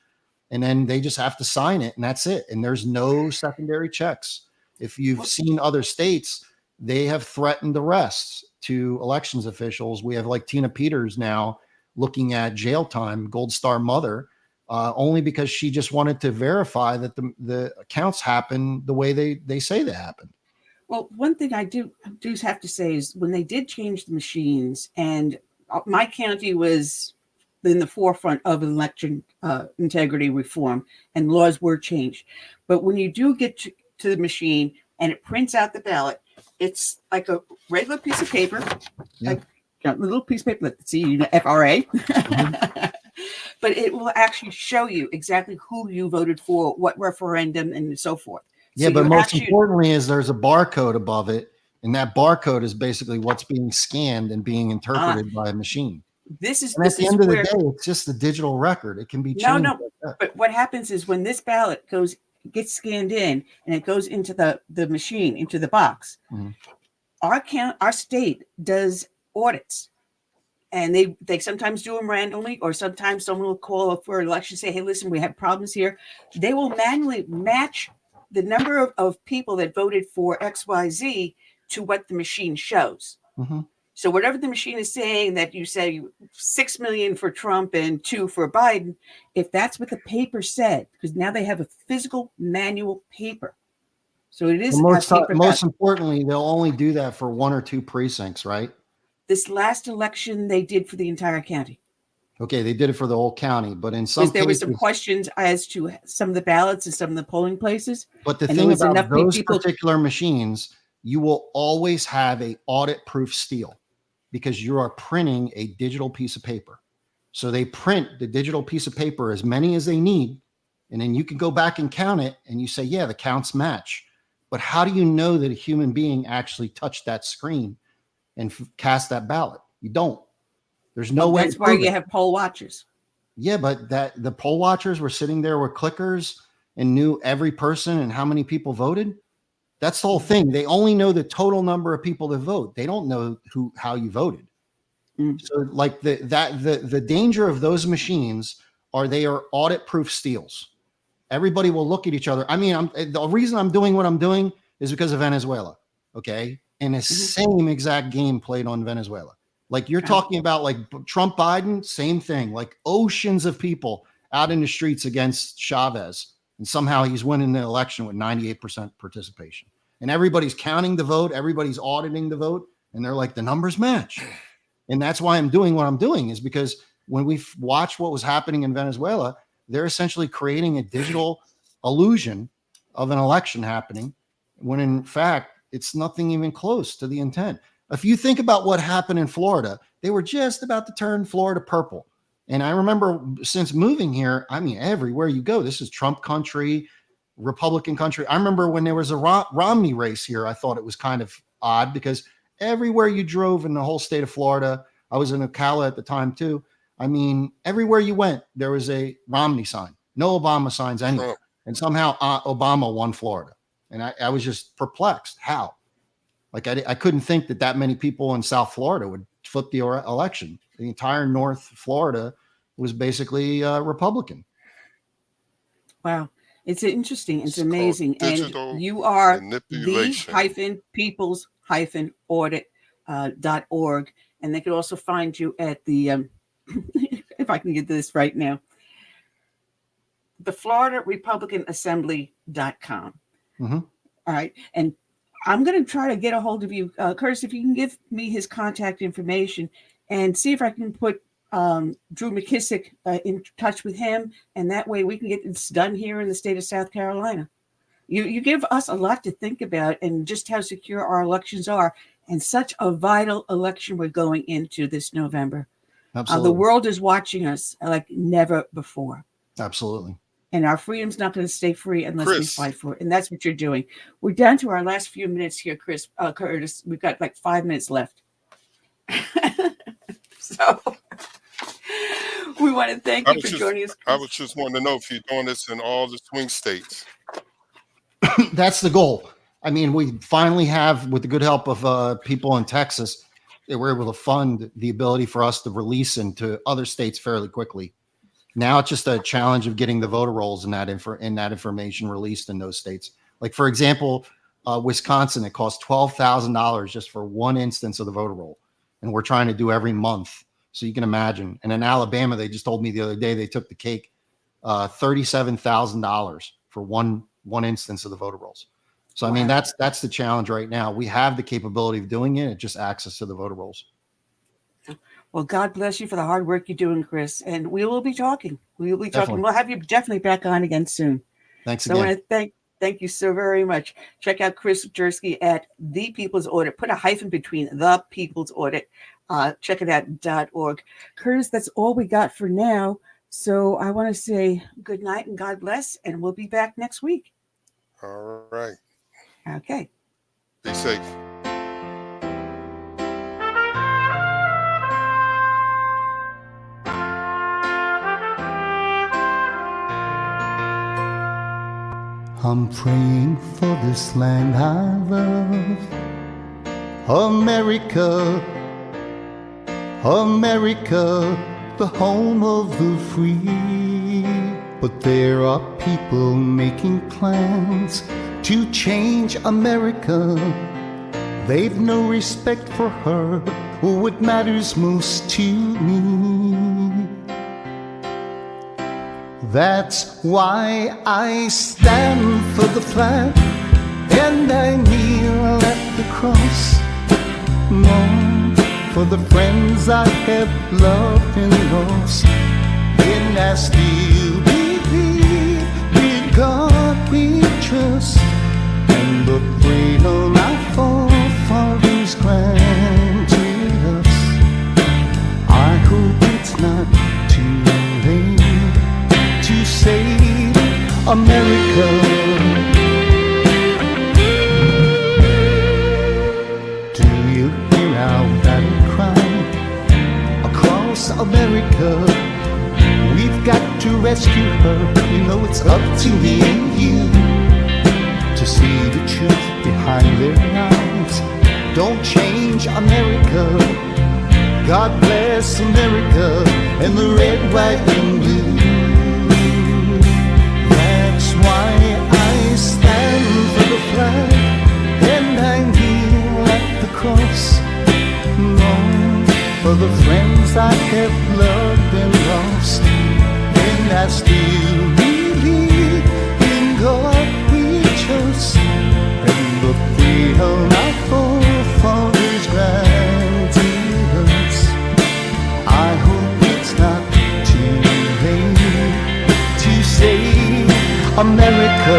And then they just have to sign it, and that's it. And there's no secondary checks. If you've seen other states, they have threatened arrests to elections officials. We have like Tina Peters now looking at jail time, Gold Star mother, only because she just wanted to verify that the counts happen the way they say they happen. Well, one thing I do have to say is when they did change the machines, and my county was in the forefront of election integrity reform, and laws were changed. But when you do get to the machine and it prints out the ballot, it's like a regular piece of paper, like a little piece of paper, let's see, FRA. But it will actually show you exactly who you voted for, what referendum, and so forth. Yeah, so but most importantly is there's a barcode above it, and that barcode is basically what's being scanned and being interpreted by a machine. This is and at the end of the day, it's just a digital record. It can be changed. No. But what happens is when this ballot gets scanned in and it goes into the machine, into the box, our state does audits. And they sometimes do them randomly, or sometimes someone will call for an election and say, hey, listen, we have problems here. They will manually match the number of people that voted for XYZ to what the machine shows. So whatever the machine is saying, that you say 6 million for Trump and 2 for Biden, if that's what the paper said, because now they have a physical manual paper. So it is most importantly, they'll only do that for 1 or 2 precincts, right? This last election they did for the entire county. Okay, they did it for the whole county, but in some cases, there were some questions as to some of the ballots and some of the polling places. But the thing about those particular machines, you will always have a audit-proof seal because you are printing a digital piece of paper. So they print the digital piece of paper as many as they need, and then you can go back and count it, and you say, yeah, the counts match. But how do you know that a human being actually touched that screen and cast that ballot? You don't. There's no way. That's why you have poll watchers. Yeah, but the poll watchers were sitting there with clickers and knew every person and how many people voted. That's the whole thing. They only know the total number of people that vote. They don't know how you voted. So like the danger of those machines they are audit-proof steals. Everybody will look at each other. I mean, the reason I'm doing what I'm doing is because of Venezuela. Okay. And the same exact game played on Venezuela. Like you're talking about like Trump, Biden, same thing, like oceans of people out in the streets against Chavez. And somehow he's winning the election with 98% participation. And everybody's counting the vote. Everybody's auditing the vote. And they're like, the numbers match. And that's why I'm doing what I'm doing, is because when we watched what was happening in Venezuela, they're essentially creating a digital illusion of an election happening when in fact, it's nothing even close to the intent. If you think about what happened in Florida, they were just about to turn Florida purple. And I remember since moving here, I mean, everywhere you go, this is Trump country, Republican country. I remember when there was a Romney race here, I thought it was kind of odd because everywhere you drove in the whole state of Florida, I was in Ocala at the time too. I mean, everywhere you went, there was a Romney sign, no Obama signs anywhere. And somehow Obama won Florida. And I was just perplexed. How? Like I couldn't think that many people in South Florida would flip the election. The entire North Florida was basically Republican. Wow. It's interesting. It's amazing. And you are the-peoples-audit.org. And they could also find you at the, if I can get this right now, the Florida Republican Assembly.com. All right. And I'm going to try to get a hold of you, Curtis, if you can give me his contact information and see if I can put Drew McKissick in touch with him. And that way we can get this done here in the state of South Carolina. You give us a lot to think about and just how secure our elections are, and such a vital election we're going into this November. Absolutely. The world is watching us like never before. Absolutely. And our freedom's not going to stay free unless we Chris. fight for it. And that's what you're doing. We're down to our last few minutes here, Curtis. We've got like 5 minutes left. So we want to thank you for joining us. I was just wanting to know if you're doing this in all the swing states. That's the goal. I mean, we finally have, with the good help of people in Texas, they were able to fund the ability for us to release into other states fairly quickly. Now it's just a challenge of getting the voter rolls and that information released in those states. Like, for example, Wisconsin, it costs $12,000 just for one instance of the voter roll. And we're trying to do every month. So you can imagine. And in Alabama, they just told me the other day, they took the cake, $37,000 for one instance of the voter rolls. So, I mean, that's the challenge right now. We have the capability of doing it. It's just access to the voter rolls. Well, God bless you for the hard work you're doing, Chris. And we will be talking. We will be talking. Definitely. We'll have you definitely back on again soon. Thanks So again. I want to thank you so very much. Check out Chris Jersky at The People's Audit. Put a hyphen between The People's Audit. Check it out, .org. Curtis, that's all we got for now. So I want to say good night and God bless. And we'll be back next week. All right. Okay. Be safe. I'm praying for this land I love, America, America, the home of the free. But there are people making plans to change America. They've no respect for her or what matters most to me. That's why I stand for the flag and I kneel at the cross. Long for the friends I have loved and lost. And I still believe in God we trust, and the freedom our forefathers granted us. I hope it's not too late to save America. Do you hear our battle cry across America? We've got to rescue her. We know it's up to me and you to see the truth behind their lies. Don't change America. God bless America and the red, white, and blue. That's why I stand for the flag and I kneel at the cross. Long for the friends I have loved and lost. And I still believe in God we trust, and the freedom our forefathers granted us. I hope it's not too late to save America.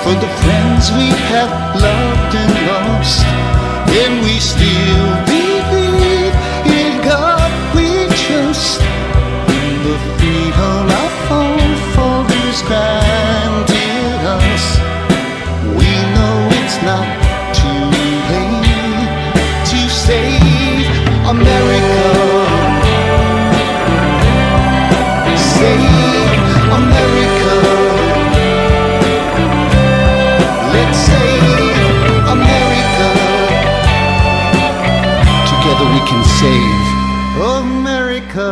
For the friends we have loved and lost, and we still believe in God we trust, in the freedom our forefathers granted us. We know it's not too late to save America. Save America. Let's save America. Together we can save America.